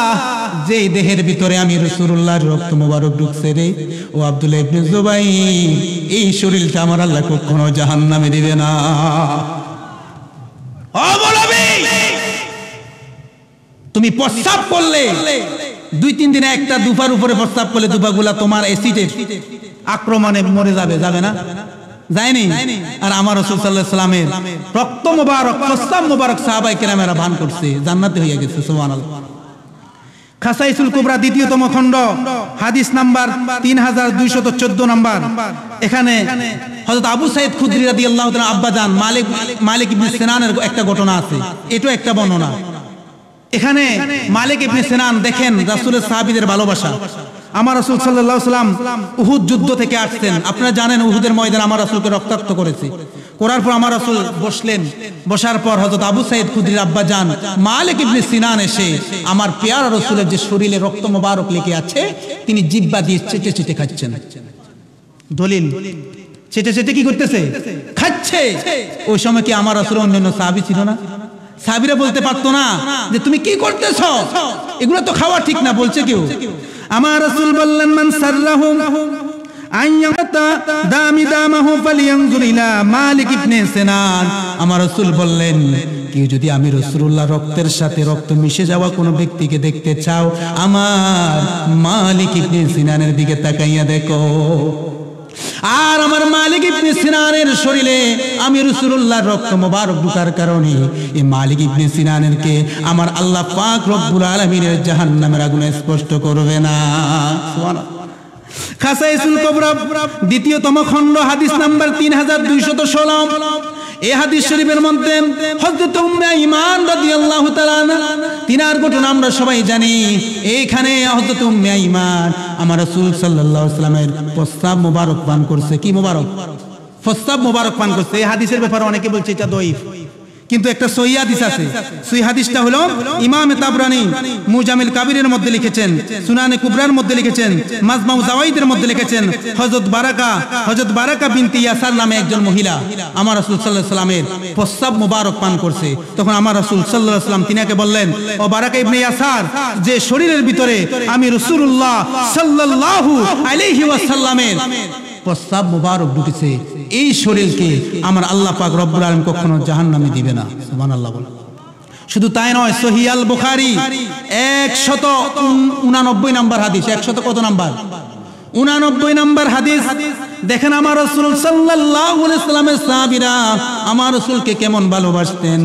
যে দেহের ভিতরে আমি রাসূলুল্লাহর রক্ত মোবারক ঢুকছে রে, ও আব্দুল্লাহ ইবনে জুবাইর, এই শরীরটা আমার আল্লাহ কখনো জাহান্নামে দিবে না। ও বলবি, তুমি প্রস্রাব করলে 2-3 দিনে একটা দুফার উপরে প্রস্রাব করলে দুফাগুলা তোমার অ্যাসিডের আক্রমণে মরে যাবে, যাবে না? যায়নি। আর আমার রাসূল সাল্লাল্লাহু আলাইহি ওয়াসাল্লামের রক্ত মোবারক, প্রস্রাব মোবারক সাহাবায়ে কেরামেরা ভান করছে, জান্নাতে হয়ে গেছে। সুবহানাল্লাহ। খাসাইসুল কুবরা দ্বিতীয়তম খণ্ড হাদিস নাম্বার 3214 নাম্বার। এখানে হযরত আবু সাঈদ খুদরি রাদিয়াল্লাহু তাআলা আব্বাজান মালিক ইবনে সিনানের একটা ঘটনা আছে, এটাও একটা বর্ণনা। এখানে মালিক ইবনে সিনান দেখেন রাসূলের সাহাবীদের ভালোবাসা। আমার রাসূল সাল্লাল্লাহু আলাইহি ওয়াসাল্লাম উহুদ যুদ্ধ থেকে আসছেন। আপনারা জানেন উহুদের ময়দানে আমার রাসূলকে রক্তাক্ত করেছে। করার পর আমার রাসূল বসলেন। বসার পর হযরত আবু সাঈদ খুদরির আব্বাজান মালিক ইবনে সিনান এসে আমার পেয়ারা রাসূলের যে শরীরে রক্ত মোবারক লেগে আছে তিনি জিহ্বা দিয়ে চেটে চেটে খাচ্ছেন। দলিল, চেটে চেটে কি করতেছে? খাচ্ছে। ওই সময় কি আমার রাসূল অন্যান্য সাহাবী ছিল না? সাহাবীরা বলতে পারতো না যে তুমি কি করতেছো, এগুলো তো খাওয়া ঠিক না? বলছে কেউ? আমার রাসূল বললেন, মান সাররাহু আমার রাসূল বললেন, কেউ যদি আমি রাসূলুল্লাহ রক্তের সাথে রক্ত মিশে যাওয়া কোনো ব্যক্তিকে দেখতে চাও, আমার মালিক ইবনে সিনানের দিকে তাকাইয়া দেখো। আর আমার মালিক ইবনে সিনানের শরীরে আমি রাসূলুল্লাহর রক্ত মোবারক ঢুকার কারণে এই মালিক ইবনে সিনানেরকে আমার আল্লাহ পাক রব্বুল আলামিনের জাহান্নামের আগুনে স্পষ্ট করবে না। সুবহানাল্লাহ। খাসাইসুল কুবরা দ্বিতীয়তম খণ্ড হাদিস নাম্বার 3216। এই হাদিস শরীফের মধ্যে হযরত উম্মে ঈমান রাদিয়াল্লাহু তাআলা তিনার ঘটনা আমরা সবাই জানি। এইখানে হযরত উম্মে ঈমান আমার রাসূল সাল্লাল্লাহু আলাইহি ওয়াসাল্লামের প্রস্তাব মোবারক পান করছে। কি মোবারক? প্রস্তাব মোবারক পান করছে। এই হাদিসের ব্যাপারে অনেকে বলছে এটা দঈফ, কিন্তু একটা সহিহ হাদিস আছে। সহিহ হাদিসটা হলো ইমাম তাবরানী মুজামিল কাবিরের মধ্যে লিখেছেন, সুনানে কুবরার মধ্যে লিখেছেন, মাজমাউ জাওয়াইদের মধ্যে লিখেছেন। হযরত বারাকা বিনতে ইয়াসার নামে একজন মহিলা আমার রাসূল সাল্লাল্লাহু আলাইহি ওয়াসাল্লামের প্রস্তাব মোবারক পান করছে। তখন আমার রাসূল সাল্লাল্লাহু আলাইহি ওয়াসাল্লাম তিনাকে বললেন, ও বারাকা ইবনে ইয়াসার, যে শরীরের ভিতরে আমি রাসূলুল্লাহ সাল্লাল্লাহু আলাইহি ওয়াসাল্লামের প্রস্তাব মোবারক ঢুকেছে, এই শরীরকে আমার আল্লাহ পাক রব্বুল আলামিন কখনো জাহান্নামে দিবে না। সুবহানাল্লাহ বলে। শুধু তাই নয়, সহিহ আল বুখারী 189 নম্বর হাদিস। 100 কত নাম্বার? 89 নম্বর হাদিস। দেখেন আমার রাসূল সাল্লাল্লাহু আলাইহি ওয়াসাল্লামের সাহাবীরা আমার রাসূলকে কেমন ভালোবাসতেন।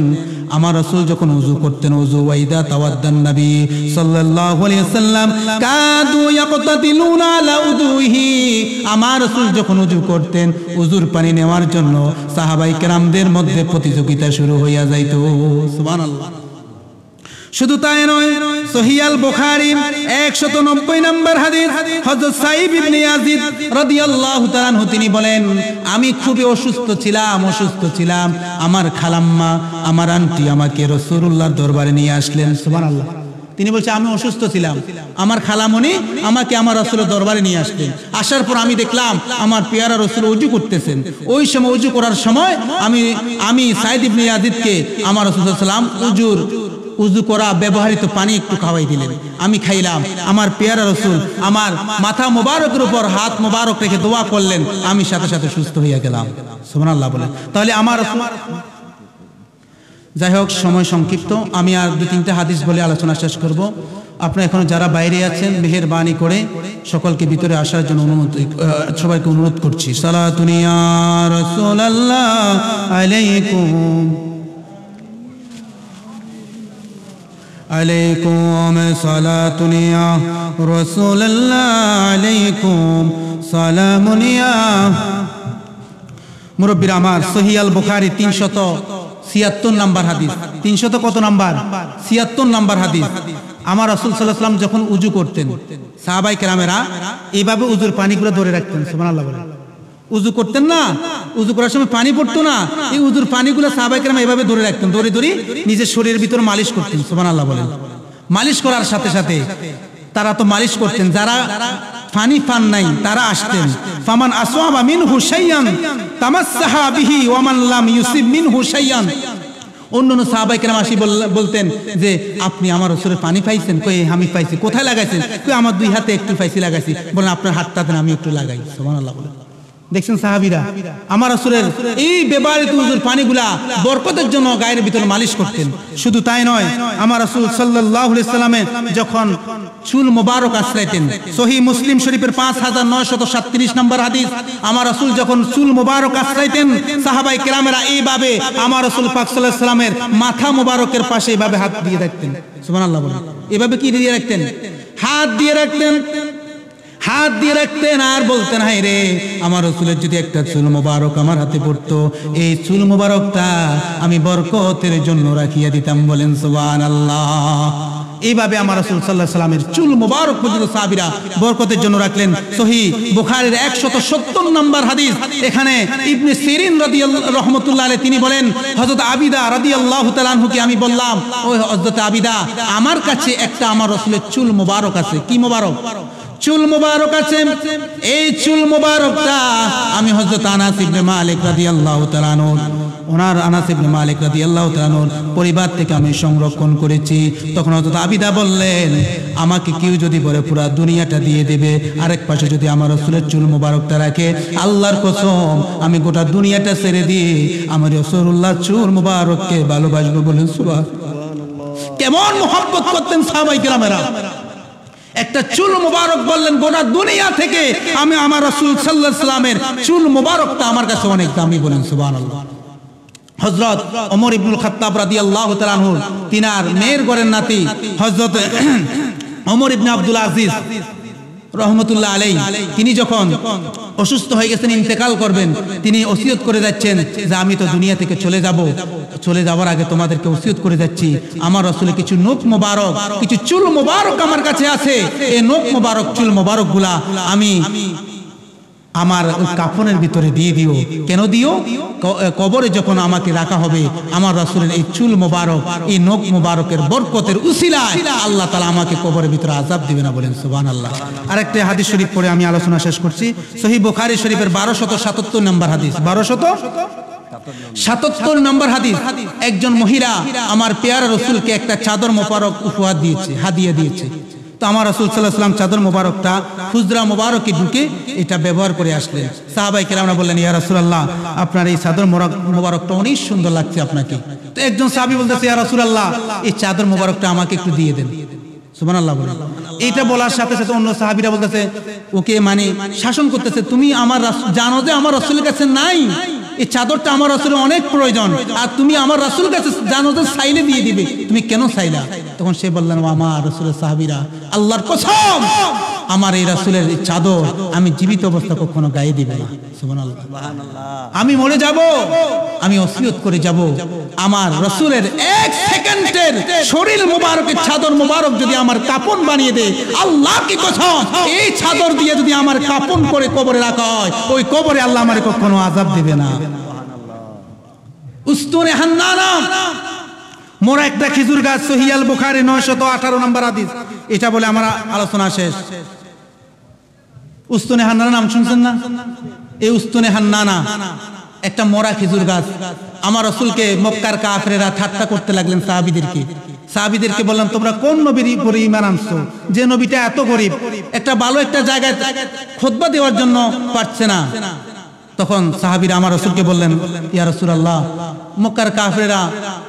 আমার রাসূল যখন ওযু করতেন, ওযু ওয়াইদা তাওয়াদ্দান নবী সাল্লাল্লাহু আলাইহি ওয়াসাল্লাম কাদু ইয়াকতাতিলুনা আলা উযুহি। আমার রাসূল যখন ওযু করতেন, ওযুর পানি নেওয়ার জন্য সাহাবায়ে কেরামদের মধ্যে প্রতিযোগিতা শুরু হইয়া যাইত। সুবহানাল্লাহ। শুধু তাই নয়, সহিহ আল বুখারী 190 নম্বর হাদিস। হযরত সাইব ইবনে ইয়াজিদ রাদিয়াল্লাহু তাআলা আনহু তিনি বলেন, আমি খুবই অসুস্থ ছিলাম। আমার খালাম্মা, আমার আন্টি আমাকে রাসূলুল্লাহর দরবারে নিয়ে আসলেন। সুবহানাল্লাহ। তিনি বলছে আমি অসুস্থ ছিলাম, আমার খালামণি আমাকে আমার রাসূলের দরবারে নিয়ে আসলেন। আসার পর আমি দেখলাম আমার পেয়ারা রাসূল ওযু করতেছেন। ওই সময় ওযু করার সময় আমি সাইদ ইবনে ইয়াজিদকে আমার রাসূল সাল্লাল্লাহু আলাইহি ওয়াসাল্লাম উযু করা ব্যবহৃত পানি একটু খাওয়াই দিলেন। আমি খাইলাম। আমার পেয়ারা রাসূল আমার মাথা মোবারকের উপর হাত মোবারক রেখে দোয়া করলেন, আমি সাথে সাথে সুস্থ হইয়া গেলাম। সুবহানাল্লাহ বলে। তাহলে আমার রাসূল, যাই হোক সময় সংক্ষিপ্ত, আমি আর 2-3টা হাদিস বলে আলোচনা শেষ করব। আপনারা এখন যারা বাইরে আছেন মেহেরবানি করে সকলকে ভিতরে আসার জন্য সবাইকে অনুরোধ করছি। সালাতুন ইয়া রাসূলুল্লাহ আলাইকুম আলাইকুম সালাতুন ইয়া রাসূলুল্লাহ আলাইকুম সালামুন ইয়া। মুরব্বিরা আমার, সহিহ আল বুখারী 376 নম্বর হাদিস। 300 কত নাম্বার? 76 নম্বর হাদিস। আমার রাসূল সাল্লাল্লাহু আলাইহি ওয়াসাল্লাম যখন উযু করতেন, সাহাবায়ে কেরামেরা এইভাবে উযুর পানিগুলো ধরে রাখতেন। সুবহানাল্লাহ বলেন। উযু করতেন না, উযু করার সময় পানি পড়তো না, এই উযুর পানিগুলো সাহাবায়ে কেরাম এইভাবে ধরে রাখতেন, ধরে নিজের শরীরের ভিতর মালিশ করতেন। সুবহানাল্লাহ বলেন। মালিশ করার সাথে সাথে তারা তো মালিশ করতেন, যারা পানি পান নাই তারা আসতেন। ফামান আসওয়াবা মিনহু শাইয়ান তামাসসাহা বিহি ওয়া মান লাম ইউসিব মিনহু শাইয়ান। অন্যান্য সাহাবায়ে কেরাম আসি বলতেন যে আপনি আমার রাসূলের পানি পাইছেন? কই আমি পাইছি। কোথায় লাগাইছেন? কই আমার 2 হাতে একটু পাইছি, লাগাইছি। বলেন আপনার হাতটা দেন, আমি একটু লাগাই। সুবহানাল্লাহ বলেন। দেখছেন সাহাবীরা আমার রাসূলের এই ব্যবহৃত উযুর পানিগুলা বরকতের জন্য গায়ের ভিতর মালিশ করতেন। শুধু তাই নয়, আমার রাসূল সাল্লাল্লাহু আলাইহি ওয়াসাল্লাম যখন চুল মোবারক আঁচড়াইতেন, সহিহ মুসলিম শরীফের 5937 নম্বর হাদিস। আমার রাসূল যখন চুল মোবারক আঁচড়াইতেন, সাহাবায়ে কেরামেরা এইভাবে আমার রাসূল পাক সাল্লাল্লাহু আলাইহি ওয়াসাল্লামের মাথা মোবারকের পাশে এইভাবে হাত দিয়ে রাখতেন। সুবহানাল্লাহ বলেন। এইভাবে কি দিয়ে রাখতেন? হাত দিয়ে রাখতেন। হাত দিয়ে রাখতেন আর বলতেন, হায় রে আমার রাসূলের যদি একটা চুল মোবারক আমার হাতে পড়তো, এই চুল মোবারকটা আমি বরকতের জন্য রাখিয়া দিতাম। বলেন সুবহানাল্লাহ। এইভাবে আমার রাসূল সাল্লাল্লাহু আলাইহি ওয়াসাল্লামের চুল মোবারক পর্যন্ত সাহাবীরা বরকতের জন্য রাখলেন। সহিহ বুখারীর 170 নম্বর হাদিস। এখানে ইবনে সিরিন রাহমাতুল্লাহ আলাইহি তিনি বলেন, হযরত আবিদা রাদিয়াল্লাহু তাআলা আনহুকে আমি বললাম, ও হযরত আবিদা, আমার কাছে একটা আমার রাসূলের চুল মোবারক আছে। কি মোবারক? চুল মোবারক আছে। এই চুল মোবারকটা আমি হযরত আনাস ইবনে মালিক রাদিয়াল্লাহু তাআলা আনহু ওনার আনাস ইবনে মালিক রাদিয়াল্লাহু তাআলা আনহুর পরিবার থেকে আমি সংরক্ষণ করেছি। তখন হযরত আবিদা বললেন, আমাকে কেউ যদি বলে পুরো দুনিয়াটা দিয়ে দেবে, আরেক পাশে যদি আমার রাসূলের চুল মোবারকটা রাখে, আল্লাহর কসম আমি গোটা দুনিয়াটা ছেড়ে দিয়ে আমার রাসূলুল্লাহর চুল মোবারককে ভালোবাসবো। বলেন সুবহানাল্লাহ। কেমন মহব্বত করতেন সাহাবায়ে কেরামেরা। একটা চুল মোবারক বললেন, গোটা দুনিয়া থেকে আমি আমার রাসূল সাল্লাল্লাহু আলাইহি সাল্লামের চুল মোবারকটা আমার কাছে অনেক দামি। বলেন সুবহানাল্লাহ। হযরত ওমর ইবনুল খাত্তাব রাদিয়াল্লাহু তাআলা আনহু তিনার মেয়ের ঘরের নাতি হযরত ওমর ইবনে আব্দুল আজিজ রহমতুল্লাহ আলাইহি, তিনি যখন অসুস্থ হয়ে গেছেন, ইন্তেকাল করবেন, তিনি ওসিয়ত করে যাচ্ছেন যে আমি তো দুনিয়া থেকে চলে যাব, চলে যাওয়ার আগে তোমাদেরকে ওসিয়ত করে যাচ্ছি, আমার রাসূলের কিছু নখ মোবারক, কিছু চুল মোবারক আমার কাছে আছে, এই নখ মোবারক চুল মোবারক গুলা আমি আমার কাফনের ভিতরে দিয়ে দিও। কেন দিও? কবরে যখন আমাকে রাখা হবে, আমার রাসূলের এই চুল মোবারক, এই নখ মোবারকের বরকতের উসিলায় আল্লাহ তাআলা আমাকে কবরের ভিতরে আযাব দিবে না। বলেন সুবহানাল্লাহ। আরেকটা হাদিস শরীফ পড়ে আমি আলোচনা শেষ করছি। সহিহ বুখারী শরীফের 1277 নম্বর হাদিস, 1277 নম্বর হাদিস। একজন মহিলা আমার পেয়ারা রাসূলকে একটা চাদর মোবারক উপহার দিয়েছে, হাদিয়া দিয়েছে। তো আমার রাসূল সাল্লাল্লাহু আলাইহি ওয়াসাল্লাম চাদর মোবারকটা খুজরা মোবারকে ঢুকে এটা ব্যবহার করে আসলেন। সাহাবায়ে কেরামরা বললেন, ইয়া রাসূলুল্লাহ, আপনার এই চাদর মোবারকটা অনেক সুন্দর লাগছে আপনাকে। তো একজন সাহাবী বলতেছে, ইয়া রাসূলুল্লাহ, এই চাদর মোবারকটা আমাকে একটু দিয়ে দেন। সুবহানাল্লাহ বলেন। এইটা বলার সাথে সাথে অন্য সাহাবীরা বলতেছে, ওকে মানে শাসন করতেছে, তুমি আমার জানো যে আমার রাসূলের কাছে নাই, এই চাদরটা আমার রাসূলের অনেক প্রয়োজন, আর তুমি আমার রাসূলের কাছে জানো যে চাইলে দিয়ে দিবে, তুমি কেন চাইলা? তখন সে বললেন, আমার রাসূলের সাহাবীরা, আল্লাহর কসম আমার এই রাসূলের চাদর আমি জীবিত অবস্থা কখনো গায়ে দিব না। সুবহানাল্লাহ। আমি মরে যাব, আমি ওসিয়ত করে যাব, আমার রাসূলের এক সেকেন্ডের শরীর মোবারকের চাদর মোবারক যদি আমার কাফন বানিয়ে দেয়, আল্লাহর কি কসম এই চাদর দিয়ে যদি আমার কাফন করে কবরে রাখা হয়, ওই কবরে আল্লাহ আমারে কখনো আযাব দিবে না। উস্তুনে হান্নানা, মোরা একটা খেজুর গাছ, সহিহ আল বুখারী 918 নম্বর হাদিস। এটা বলে আমার আলোচনা শেষ। উস্তুনে হান্নানা নাম শুনছেন না? এই উস্তুনে হান্নানা একটা মরা খেজুর গাছ। আমার রাসূলকে মক্কার কাফেররা ঠাট্টা করতে লাগলেন সাহাবীদেরকে বললাম, তোমরা কোন নবীর উপরে ঈমান আনছো যে নবীটা এত গরীব, একটা ভালো একটা জায়গায় খুতবা দেওয়ার জন্য পারছে না। তখন সাহাবীরা আমার রাসূলকে বললেন, ইয়া রাসূলুল্লাহ, মক্কার কাফেররা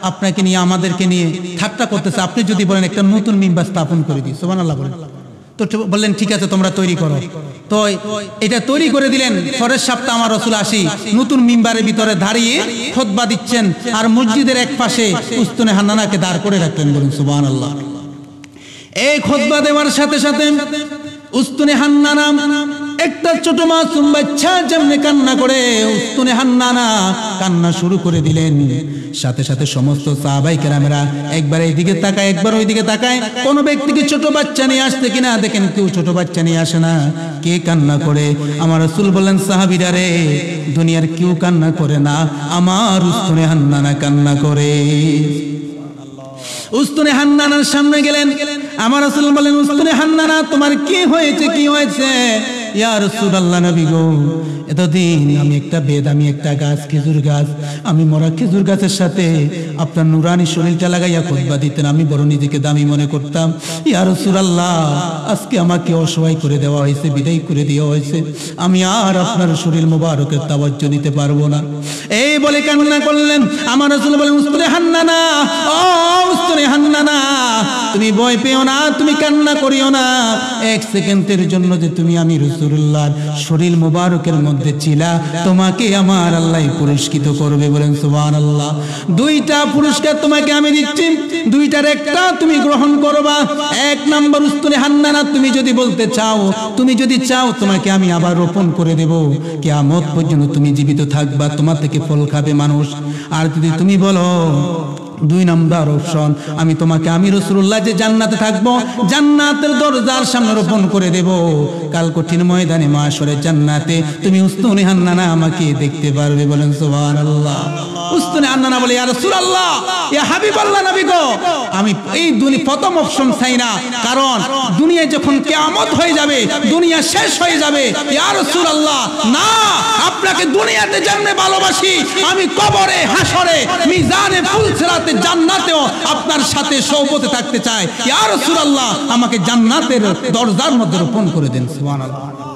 আপনাকে নিয়ে আমাদেরকে নিয়ে ঠাট্টা করতেছে, আপনি যদি বলেন একটা নতুন মিম্বার স্থাপন করে দিই। সুবহানাল্লাহ বলেন। তো বললেন, ঠিক আছে তোমরা তৈরি করো। তো এটা তৈরি করে দিলেন। পরের সপ্তাহে আমার রাসূল আসি নতুন মিম্বারের ভিতরে দাঁড়িয়ে খুতবা দিচ্ছেন, আর মসজিদের এক পাশে উস্তুনে হান্নানাকে দাঁড় করে রাখলেন। বলুন সুবহানাল্লাহ। এই খুতবা দেওয়ার সাথে সাথে উস্তুনে হান্নানা একটা ছোট মাসুম বাচ্চা যেমনি কান্না করে, উস্তুনে হান্নানা কান্না শুরু করে দিলেন। সাথে সাথে সমস্ত সাহাবায়ে কেরামেরা একবার এইদিকে তাকায়, একবার ওইদিকে তাকায়, কোন ব্যক্তিকে ছোট বাচ্চা নিয়ে আসছে কিনা দেখেন, কেউ ছোট বাচ্চা নিয়ে আসে না। কে কান্না করে? আমার রাসূল বললেন, সাহাবীরা রে, দুনিয়ার কেউ কান্না করে না, আমার উস্তুনে হান্নানা কান্না করে। উস্তুনে হান্নানার সামনে গেলেন, আমার রাসূল বলেন, উস্তুনে হান্নানা তোমার কি হয়েছে, কি হয়েছে? ইয়া রাসূলুল্লাহ, নবী গো, এতদিন আমি একটা বেদামি একটা গাছ, খেজুর গাছ, আমি মরা খেজুর গাছের সাথে আপনার নুরানি শরীরটা লাগাইয়া খুতবা দিতেন, আমি বড় নিজেকে দামি মনে করতাম। ইয়া রাসূলুল্লাহ, আজকে আমাকে অসহায় করে দেওয়া হয়েছে, বিদায় করে দেওয়া হয়েছে, আমি আর আপনার শরীর মোবারকের তাওয়াজ্জু নিতে পারবো না। এই বলে কান্না করলেন। আমার রাসূল বলেন, উস্তুনে হান্নানা, ও উস্তুনে হান্নানা, তুমি ভয় পেও না, তুমি কান্না করিও না। এক সেকেন্ডের জন্য যে তুমি আমি রাসূলুল্লাহর শরীর মোবারকের মধ্যে ছিলা, তোমাকে আমার আল্লাহ পুরস্কৃত করবে। বলেন সুবহানাল্লাহ। দুইটা পুরস্কার তোমাকে আমি দিচ্ছি, দুইটার একটা তুমি গ্রহণ করবা। এক নাম্বার, উস্তুনে হান্নানা, তুমি যদি বলতে চাও, তুমি যদি চাও, তোমাকে আমি আবার রোপণ করে দেব, কিয়ামত পর্যন্ত তুমি জীবিত থাকবা, তোমার থেকে ফল খাবে মানুষ। আর যদি তুমি বলো দুই নাম্বার অপশন, আমি তোমাকে আমি রাসূলুল্লাহ যে জান্নাতে থাকবো, জান্নাতের দরজার সামনে রোপণ করে দেব, কাল কঠিন ময়দানে মাশরে জান্নাতে তুমি উস্তুনে হান্নানা আমাকে দেখতে পারবে। বলেন সুবহানাল্লাহ। উস্তুনে আন্নানা বলে ইয়া রাসূলুল্লাহ ইয়া হাবিবাল্লাহ নবী গো আমি এই দুনিয়া প্রথম অপশন চাই না, কারণ দুনিয়ায় যখন কিয়ামত হয়ে যাবে, দুনিয়া শেষ হয়ে যাবে, ইয়া রাসূলুল্লাহ না, আপনাকে দুনিয়াতে যেমন ভালোবাসি আমি কবরে, হাসরে, মিজানে, ফুলসিরাতে, জান্নাতেও আপনার সাথে সহবতে থাকতে চাই। ইয়া রাসূলুল্লাহ আমাকে জান্নাতের দরজার মধ্যে রোপণ করে দেন। সুবহানাল্লাহ।